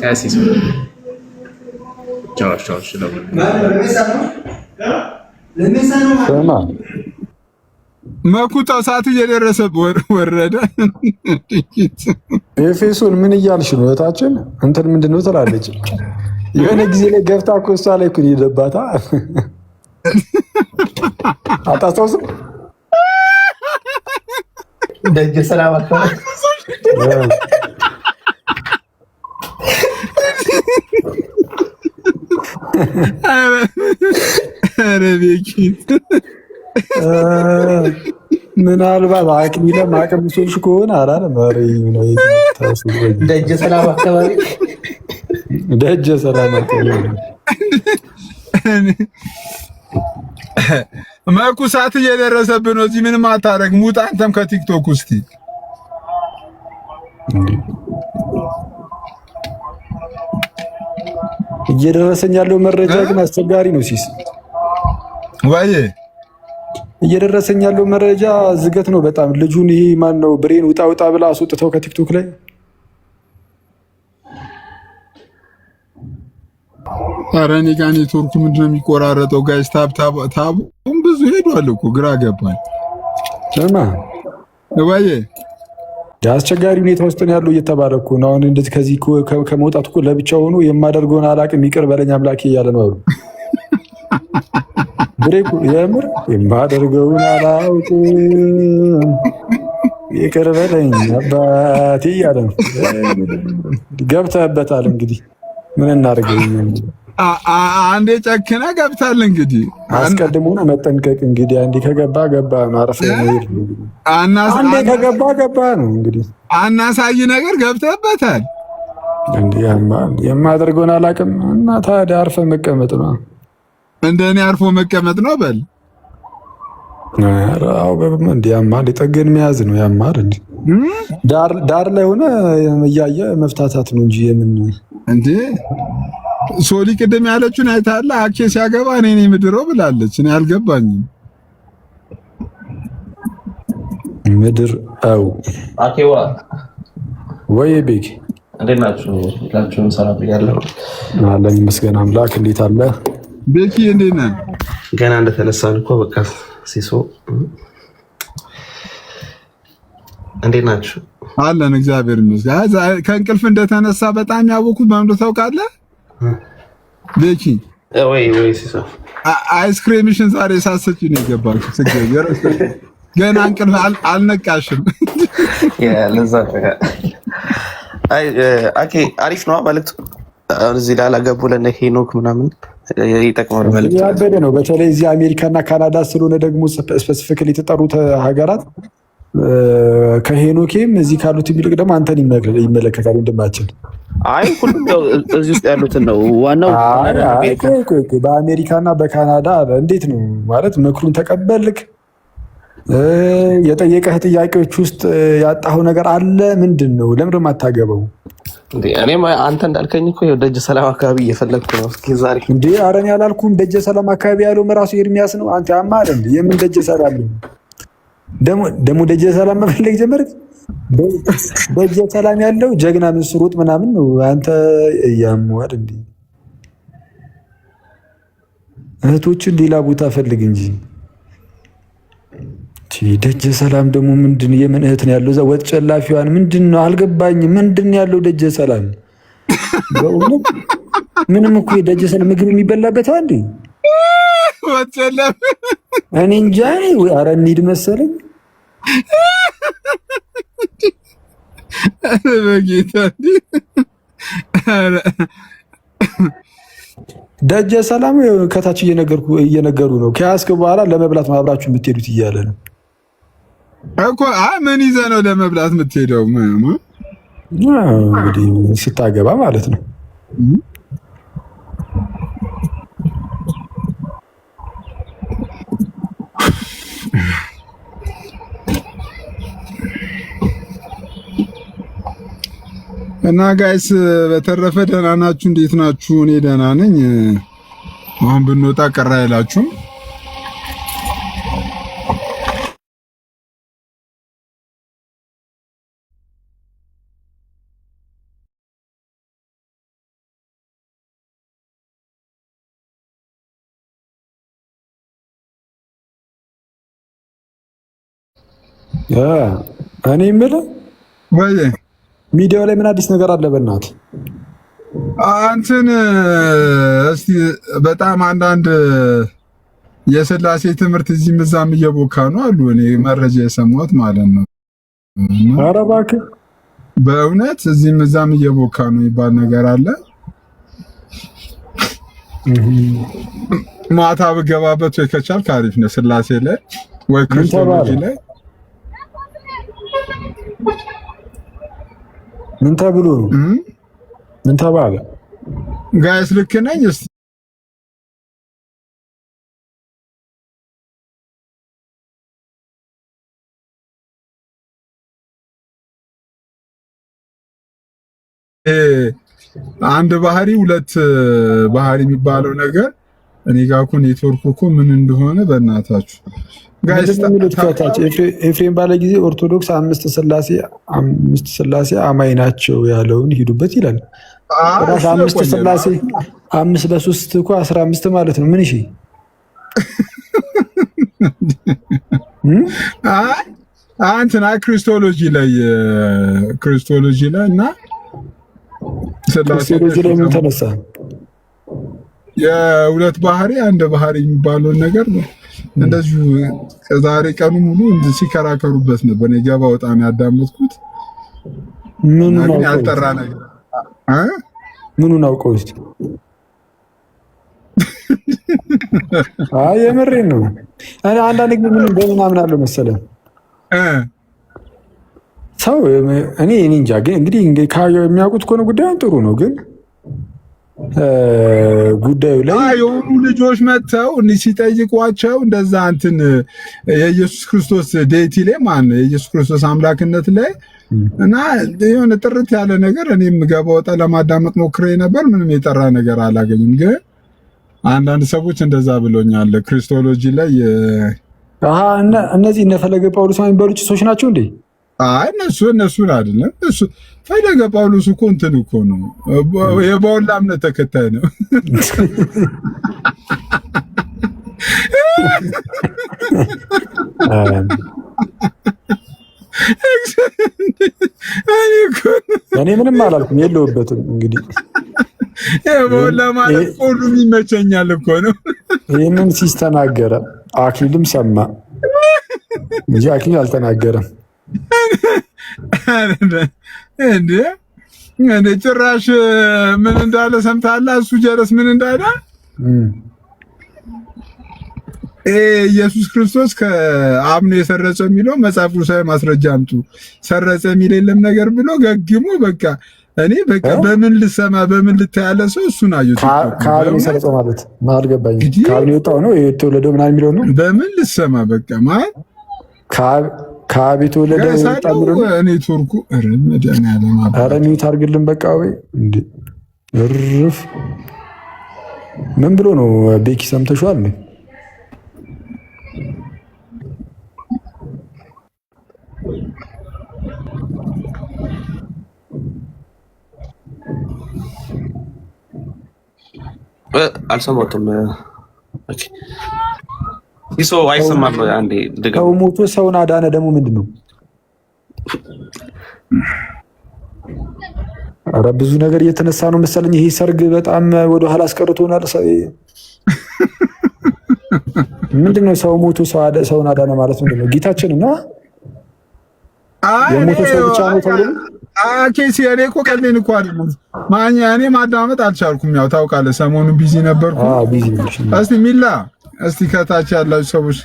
ቀሲስ መኩታው ሰዓት እየደረሰ ወረደ። ኤፌሶን ምን እያልሽ ነው? እህታችን እንትን ምንድን ነው ትላለች። የሆነ ጊዜ ላይ ገብታ እኮ እሷ ላይ እኮ የሄደባታ አታስታውስም? ደጀ ሰላም አካባቢ ምናልባት አክሊለ ማቀምሶች ከሆነ አላለም። ደጀ ሰላም አካባቢ ደጀ ሰላም አካባቢ መኩ ሰዓት እየደረሰብን ነው። እዚህ ምንም አታረግም። ውጣ አንተም ከቲክቶክ ውስጥ እየደረሰኝ ያለው መረጃ ግን አስቸጋሪ ነው። ሲስ ወይ እየደረሰኝ ያለው መረጃ ዝገት ነው በጣም። ልጁን ይሄ ማን ነው ብሬን ውጣ ብላ አስወጥተው ከቲክቶክ ላይ ኧረ እኔ ጋር ኔትወርኩ ምንድን ነው የሚቆራረጠው? ጋይስ ታቡም ብዙ ሄዷል እኮ ግራ ገባኝ። ወይ የአስቸጋሪ ሁኔታ ውስጥ ነው ያለው እየተባለ እኮ ነው። አሁን እንደዚህ ከዚህ ከመውጣት እኮ ለብቻ ሆኖ የማደርገውን አላቅም ይቅር በለኝ አምላኬ እያለ ነው አሉ። ብሬኩ የምር የማደርገውን አላውቅም ይቅር በለኝ አባቴ እያለ ነው። ገብተህበታል እንግዲህ ምን እናድርገው? አንዴ ጨክነ ገብታል። እንግዲህ አስቀድሞ ነው መጠንቀቅ። እንግዲህ አንዴ ከገባ ገባ ማረፍ ነው። አንዴ ከገባ ገባ ነው። እንግዲህ አናሳይ ነገር ገብተህበታል። እንዴ የማደርገውን አላውቅም እና ታዲያ አርፈ መቀመጥ ነው። እንደኔ አርፎ መቀመጥ ነው በል። አዎ በምን እንዴ ያማል ጠገን መያዝ ነው ያማል። እንዴ ዳር ላይ ሆነ እያየ መፍታታት ነው እንጂ የምን እንዴ ሶሊ ቅድም ያለችውን አይታለ አኬ ሲያገባ እኔ ነኝ ምድሮ ብላለች። እኔ አልገባኝም። ምድር አው አኬዋ ወይ ቤክ እንዴት ናችሁ? ሁላችሁም ሰላም ብያለሁ። አለኝ መስገን አምላክ። እንዴት አለ ቤኪ? እንዴት ነህ? ገና እንደተነሳን እኮ በቃ ሲሶ እንዴት ናችሁ? አለን እግዚአብሔር ይመስገን። ከእንቅልፍ እንደተነሳ በጣም ያወኩት ማምዶ ታውቃለህ? ቤኪ ወይ ሲሶ አይስክሬምሽን ዛሬ ሳሰጪ ነው የገባችው። ስገየር ገና እንቅልፍ አልነቃሽም። ለዛ አኬ አሪፍ ነው መልዕክቱ። እዚህ ላላገቡ ለነ ሄኖክ ምናምን ይጠቅማል መልዕክቱ። ያበደ ነው። በተለይ እዚህ አሜሪካና ካናዳ ስለሆነ ደግሞ ስፔሲፊካሊ የተጠሩት ሀገራት ከሄኖኬም እዚህ ካሉት የሚልቅ ደግሞ አንተን ይመለከታል ወንድማችን። አይ ሁሉም እዚህ ውስጥ ያሉትን ነው ዋናው። በአሜሪካና በካናዳ እንዴት ነው ማለት ምክሩን ተቀበልክ? የጠየቀህ ጥያቄዎች ውስጥ ያጣኸው ነገር አለ? ምንድን ነው? ለምን የማታገበው? እኔም አንተ እንዳልከኝ እኮ ደጀ ሰላም አካባቢ እየፈለግኩ ነው። እስኪ ዛሬ እንዴ አረን ያላልኩም። ደጀ ሰላም አካባቢ ያለው ራሱ ኤርሚያስ ነው። አንተ ያማል እንዴ? የምን ደጀ ሰላም ነው? ደግሞ ደጀ ሰላም መፈለግ ጀመርክ? ደጀ ሰላም ያለው ጀግና ምስሩጥ ምናምን ነው። አንተ ያሟል እንዴ? እህቶችን ሌላ ቦታ ፈልግ እንጂ። ደጀ ሰላም ደግሞ ምንድን የምን እህት ነው ያለው? እዛ ወጥ ጨላፊዋን ምንድን ነው አልገባኝም። ምንድን ነው ያለው ደጀ ሰላም? በእውነት ምንም እኮ ደጀ ሰላም ምግብ የሚበላበት አንዴ ወጥ ጨላፊ እኔ እንጃ። ኧረ እንሂድ መሰለኝ። በጌታ ደጀ ሰላም ከታች እየነገሩ ነው። ከያዝክ በኋላ ለመብላት ነው አብራችሁ የምትሄዱት እያለ ነው እኮ። ምን ይዘህ ነው ለመብላት የምትሄደው? እንግዲህ ስታገባ ማለት ነው። እና ጋይስ በተረፈ ደህና ናችሁ? እንዴት ናችሁ? እኔ ደህና ነኝ። አሁን ብንወጣ ቀራ አይላችሁም? እኔ የምልህ ወይ ሚዲያው ላይ ምን አዲስ ነገር አለ? በእናትህ አንተን እስቲ በጣም አንዳንድ የሥላሴ ትምህርት እዚህም እዛም እየቦካ ነው አሉ። እኔ መረጃ የሰማሁት ማለት ነው። ኧረ እባክህ በእውነት እዚህም እዛም እየቦካ ነው የሚባል ነገር አለ። ማታ ብገባበት ወይ ከቻልክ አሪፍ ነው። ሥላሴ ላይ ወይ ክርስቶሎጂ ላይ ምን ተብሎ ነው? ምን ተባለ? ጋይስ ልክ ነኝ? እስቲ አንድ ባህሪ ሁለት ባህሪ የሚባለው ነገር እኔ ጋር እኮ ኔትወርክ እኮ ምን እንደሆነ በእናታችሁ ጋይስ ኤፍሬም ባለ ጊዜ ኦርቶዶክስ አምስት ስላሴ አማኝ ናቸው ያለውን ሂዱበት ይላል። አምስት ስላሴ 5 በ3 እኮ 15 ማለት ነው። ምን እሺ አንተና ክርስቶሎጂ ላይ እና ክርስቶሎጂ ላይ ምን ተነሳ? የሁለት ባህሪ አንድ ባህሪ የሚባለውን ነገር ነው። እንደዚሁ ዛሬ ቀኑ ሙሉ ሲከራከሩበት ነበር። እኔ ገባ በጣም ያዳመጥኩት ምን ነው ያልጠራ ነገር ምኑን አውቀው እስቲ? አይ የምሬን ነው። አንዳንድ ጊዜ ምን እንደምናምን አለው መሰለህ ሰው እኔ እንጃ። ግን እንግዲህ የሚያውቁት ከሆነ ጉዳዩን ጥሩ ነው። ግን ጉዳዩ ላይ የሆኑ ልጆች መጥተው ሲጠይቋቸው እንደዛ እንትን የኢየሱስ ክርስቶስ ዴይቲ ላይ ማን ነው የኢየሱስ ክርስቶስ አምላክነት ላይ እና የሆነ ጥርት ያለ ነገር እኔም ገባ ወጣ ለማዳመጥ ሞክሬ ነበር። ምንም የጠራ ነገር አላገኝም። ግን አንዳንድ ሰዎች እንደዛ ብሎኛል። ክርስቶሎጂ ላይ እነዚህ እነ ፈለገ ጳውሎስ የሚባሉ ጭሶች ናቸው እንዴ? አይ እነሱን አይደለም። እሱ ፈለገ ጳውሎስ እኮ እንትን እኮ ነው የባውላ እምነት ተከታይ ነው። ምንም አላልኩም፣ የለውበትም። እንግዲህ ለማለት ሁሉም ይመቸኛል እኮ ነው። ይህንን ሲስተናገረ አክሊልም ሰማ እንጂ አክሊል አልተናገረም። እንደ ጭራሽ ምን እንዳለ ሰምታለህ? እሱ ጀረስ ምን እንዳለ ኢየሱስ ክርስቶስ ከአብ ነው የሰረጸ የሚለው መጽሐፍ ቅዱሳዊ ማስረጃ አምጡ፣ ሰረጸ የሚል የለም ነገር ብሎ ገግሞ በቃ እኔ በቃ በምን ልሰማ በምን ልታያለ ሰው እሱን አዩት። ከአብ ነው የሰረጸው ማለት አልገባኝም። ከአብ ነው የወጣው ነው የተወለደው ምናምን የሚለው ነው። በምን ልሰማ በቃ ማለት ከአብ የተወለደ የወጣው ነው። እኔ ቱርኩ ረመዳን ያለማ ኧረ ሚውት አድርግልን በቃ። ወይ እንዴ እርፍ ምን ብሎ ነው? ቤኪ ሰምተሽዋል እንዴ? አልሰማሁትም። ይሶ አይሰማም። አንዴ ሰው ሞቶ ሰውን አዳነ ደግሞ ምንድን ነው? ኧረ ብዙ ነገር እየተነሳ ነው መሰለኝ። ይሄ ሰርግ በጣም ወደኋላ አስቀርቶናል። ምንድን ነው ሰው ሞቶ ሰውን አዳነ ማለት ምንድን ነው? ጌታችን እና የሞቶ ሰው ብቻ ነው ተብሎ ኬሲ እኔ እኮ ቀልዴን እኮ አይደለም ማኛ እኔ ማዳመጥ አልቻልኩም። ያው ታውቃለህ ሰሞኑን ቢዚ ነበርኩ። ቢዚ ነሽ። እስቲ ሚላ እስቲ ከታች ያላችሁ ሰዎች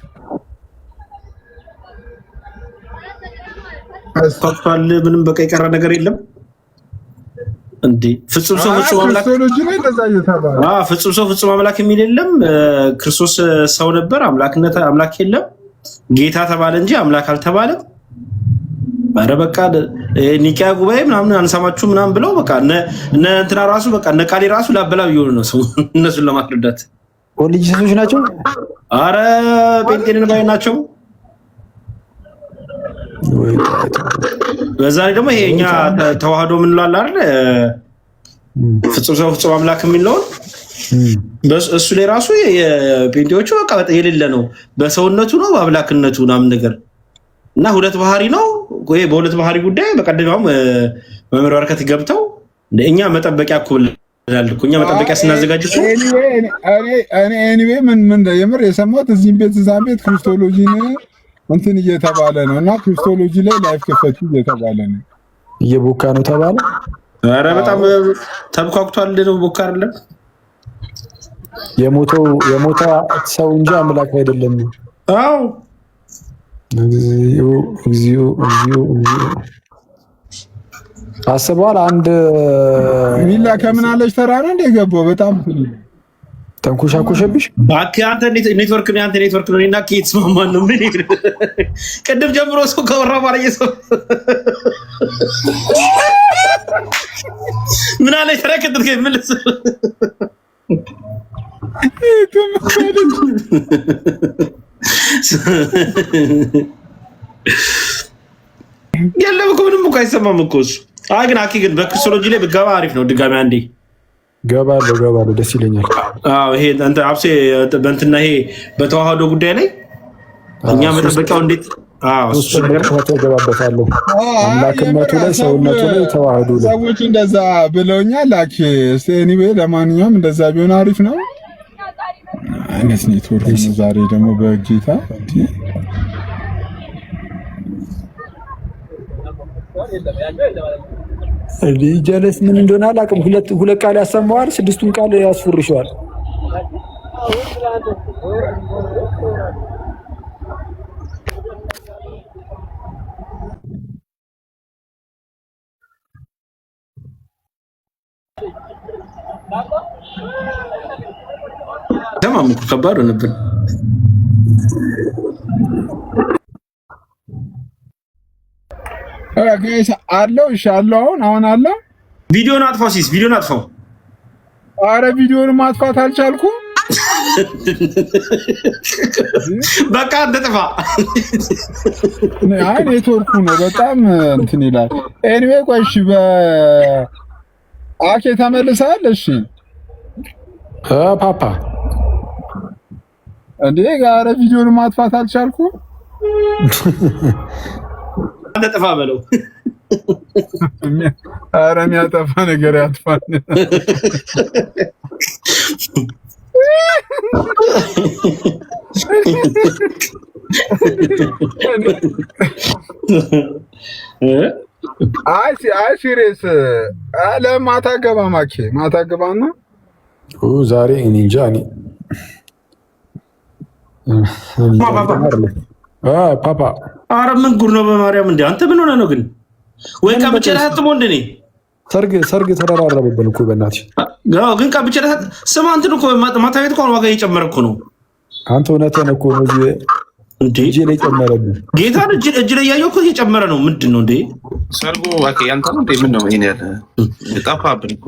አስፋፋል ምንም በቃ የቀረ ነገር የለም እንዴ? ፍጹም ሰው ፍጹም አምላክ ክርስቶሎጂ ላይ እንደዛ እየተባለ ፍጹም ሰው ፍጹም አምላክ የሚል የለም። ክርስቶስ ሰው ነበር፣ አምላክ የለም። ጌታ ተባለ እንጂ አምላክ አልተባለም። ኧረ በቃ ኒቂያ ጉባኤ ምናምን አንሰማችሁ ምናምን ብለው በቃ እነ እንትና ራሱ በቃ እነ ቃሌ ራሱ ላበላው ይሆኑ ነው ሰው እነሱን ለማስረዳት ኦሪጂናሎች ናቸው። አረ ጴንጤንን ባይ ናቸው። በዛ ላይ ደግሞ ይሄኛ ተዋህዶ ምን ይላል አይደል? ፍጹም ሰው ፍጹም አምላክ የሚለውን እሱ ላይ ራሱ የጴንጤዎቹ በቃ የሌለ ነው። በሰውነቱ ነው በአምላክነቱ ምናምን ነገር እና ሁለት ባህሪ ነው ወይ? በሁለት ባህሪ ጉዳይ በቀደም መምህር በረከት ገብተው እኛ መጠበቂያ እኮ ብለናል እኮ እኛ መጠበቂያ ስናዘጋጅ እኮ እኔ ኤኒዌይ ምን የምር የሰማሁት እዚህም ቤት እዛም ቤት ክርስቶሎጂን እንትን እየተባለ ነው እና ክርስቶሎጂ ላይ ላይፍ ከፈቱ እየተባለ ነው። እየቦካ ነው ተባለ። ኧረ በጣም ተብኳኩቷል ነው ቦካ አይደለም። የሞታ ሰው እንጂ አምላክ አይደለም። አዎ እግዚኦ አስበዋል። አንድ ሚላ ከምን አለች ተራ ነው እንደገባው በጣም ተንኮሻኮሸብሽ። እባክህ አንተ ኔትወርክ ነው ያንተ ኔትወርክ ነው እና ኬት ስማማን ነው ምን ቅድም ጀምሮ ሰው ከወራ ባለየ ሰው ምን አለ ተረከተት ከመለስ ያለው እኮ ምንም እኮ አይሰማም እኮ እሱ። አይ ግን አኪ ግን በክርስቶሎጂ ላይ ብገባ አሪፍ ነው። ድጋሚ አንዴ ገባለሁ ደስ ይለኛል። አዎ ይሄ አንተ አብሴ በእንትና ይሄ በተዋህዶ ጉዳይ ላይ እኛ መጠበቂያው እንዴት እሱ ነገር ተገባበታለሁ። አምላክነቱ ላይ ሰውነቱ ላይ ተዋህዶ ላይ ሰዎች እንደዛ ብለውኛል። አኪ ኤኒዌይ ለማንኛውም እንደዛ ቢሆን አሪፍ ነው። አይነት ኔትወርክ ነው ዛሬ ደግሞ በጌታ ጀለስ ምን እንደሆነ አላውቅም። ሁለት ቃል ያሰማዋል፣ ስድስቱን ቃል ያስፈርሻል። ተማም እኮ ከባድ ሆነብን። ጋይስ አለው ኢንሻአላህ አሁን አለው። ቪዲዮን አጥፋው ሲስ ቪዲዮን አጥፋው። አረ ቪዲዮን ማጥፋት አልቻልኩም። በቃ እንደጥፋ አይ ኔትወርኩ ነው በጣም እንትን ይላል። ኤኒዌይ ቆይ እሺ አኬ ተመልሰሃል? እሺ ፓፓ እንዴ ጋር ቪዲዮን ማጥፋት አልቻልኩም። እንደጥፋ በለው ኧረ የሚያጠፋ ነገር ያጥፋል። አይ ሲሪየስ ለማታ ገባ ማኬ ማታ ገባና ዛሬ እኔ እንጃ እኔ ፓፓ ኧረ ምን ጉድ ነው በማርያም እንደ አንተ ምን ሆነህ ነው ግን? ወይ ቀብቼ ላጥሞ እንደኔ ሰርግ ተደራረበብን እኮ በእናትሽ። ግን ቀብቼ ስማ እንትን እኮ ማታ ቤት እኮ ዋጋ እየጨመረ እኮ ነው። አንተ እውነትህን እኮ ነው እጄ ላይ ጨመረብን። ጌታን እጅ ላይ እያየሁ እኮ እየጨመረ ነው። ምንድን ነው እንዴ ሰርጉ? ያንተ ነው እንዴ? ምን ነው ይሄን ያለ ጠፋብን እኮ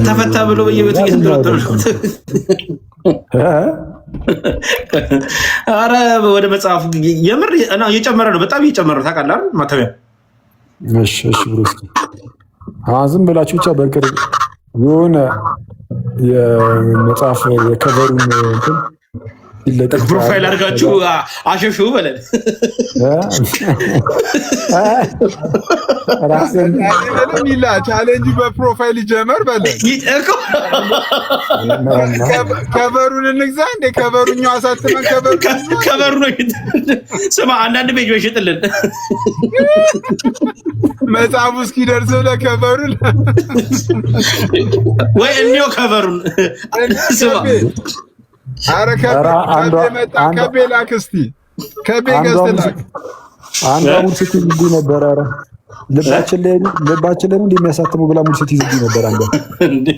ተፈታ ብሎ በየቤቱ እየተንጠለጠሉ ነው። ኧረ ወደ መጽሐፉ የምር እየጨመረ ነው። በጣም እየጨመረ ነው። ታውቃለህ አይደል? ማተቢያ እሺ ብሩስ ዝም ብላችሁ ብቻ በቅርብ የሆነ የመጽሐፍ የከቨሩን እንትን ፕሮፋይል አድርጋችሁ አሸሹ በለን። ቻሌንጅ በፕሮፋይል ይጀመር በለን። ከበሩን እንግዛ እንደ ከበሩኛው አሳትመን ከበሩ ነው። ስማ አንዳንድ ፔጅ በሽጥልን መጽሐፉ እስኪደርስ ብለህ ከበሩን ወይ እንዲያው ከበሩን ስማ አረ ከቤ ላክ እስቲ ከቤ ገዝተህ ላክ። አንዷ ሙሉ ስትይዝ ነበር። አረ ልባችን ላይ እንደሚያሳትመው ብላ ሙሉ ስትይዝ ነበር። አንዷ እንዴ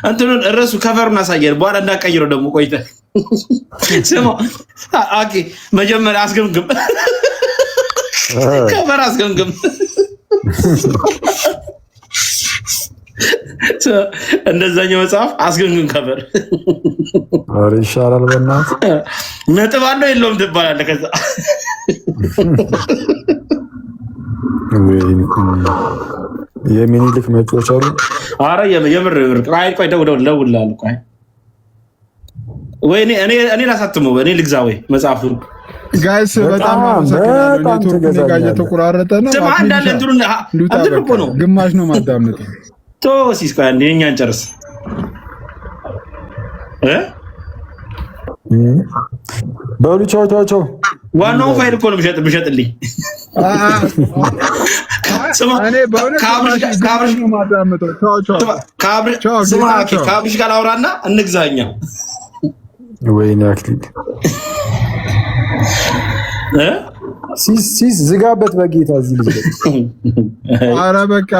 እንትኑን እረሱ ከቨሩን አሳየን። በኋላ እንዳቀይረው ደግሞ ቆይተህ ስማ። ኦኬ መጀመሪያ አስገምግም፣ ከቨር አስገምግም። እንደዛኛው መጽሐፍ አስገምግም ከቨር። ኧረ ይሻላል በእናትህ። ነጥብ አለው የለውም ትባላለህ። ከዛ የሚኒልክ መጪዎች አሉ። ኧረ የምር ቆይ ደውላለሁ። ቆይ ወይ እኔ ላሳትመው፣ እኔ ልግዛ ወይ መጽሐፉን። ጋይስ በጣም አመሰግናለሁ። ኔትወርክ ጋር እየተቆራረጠ ነው። ስማ እንዳለ እንትን እኮ ነው፣ ግማሽ ነው ማዳመጥ። ሲስ ቆይ አንዴ እኛን ጨርስ። በሉ ቻው። ዋናውን ፋይል እኮ ነው ብሸጥልኝ። ከአብርሽ ጋር አውራና እንግዛኛ። ወይኔ አክሊል ሲስ ዝጋበት በጌታ እዚህ ልጅ። ኧረ በቃ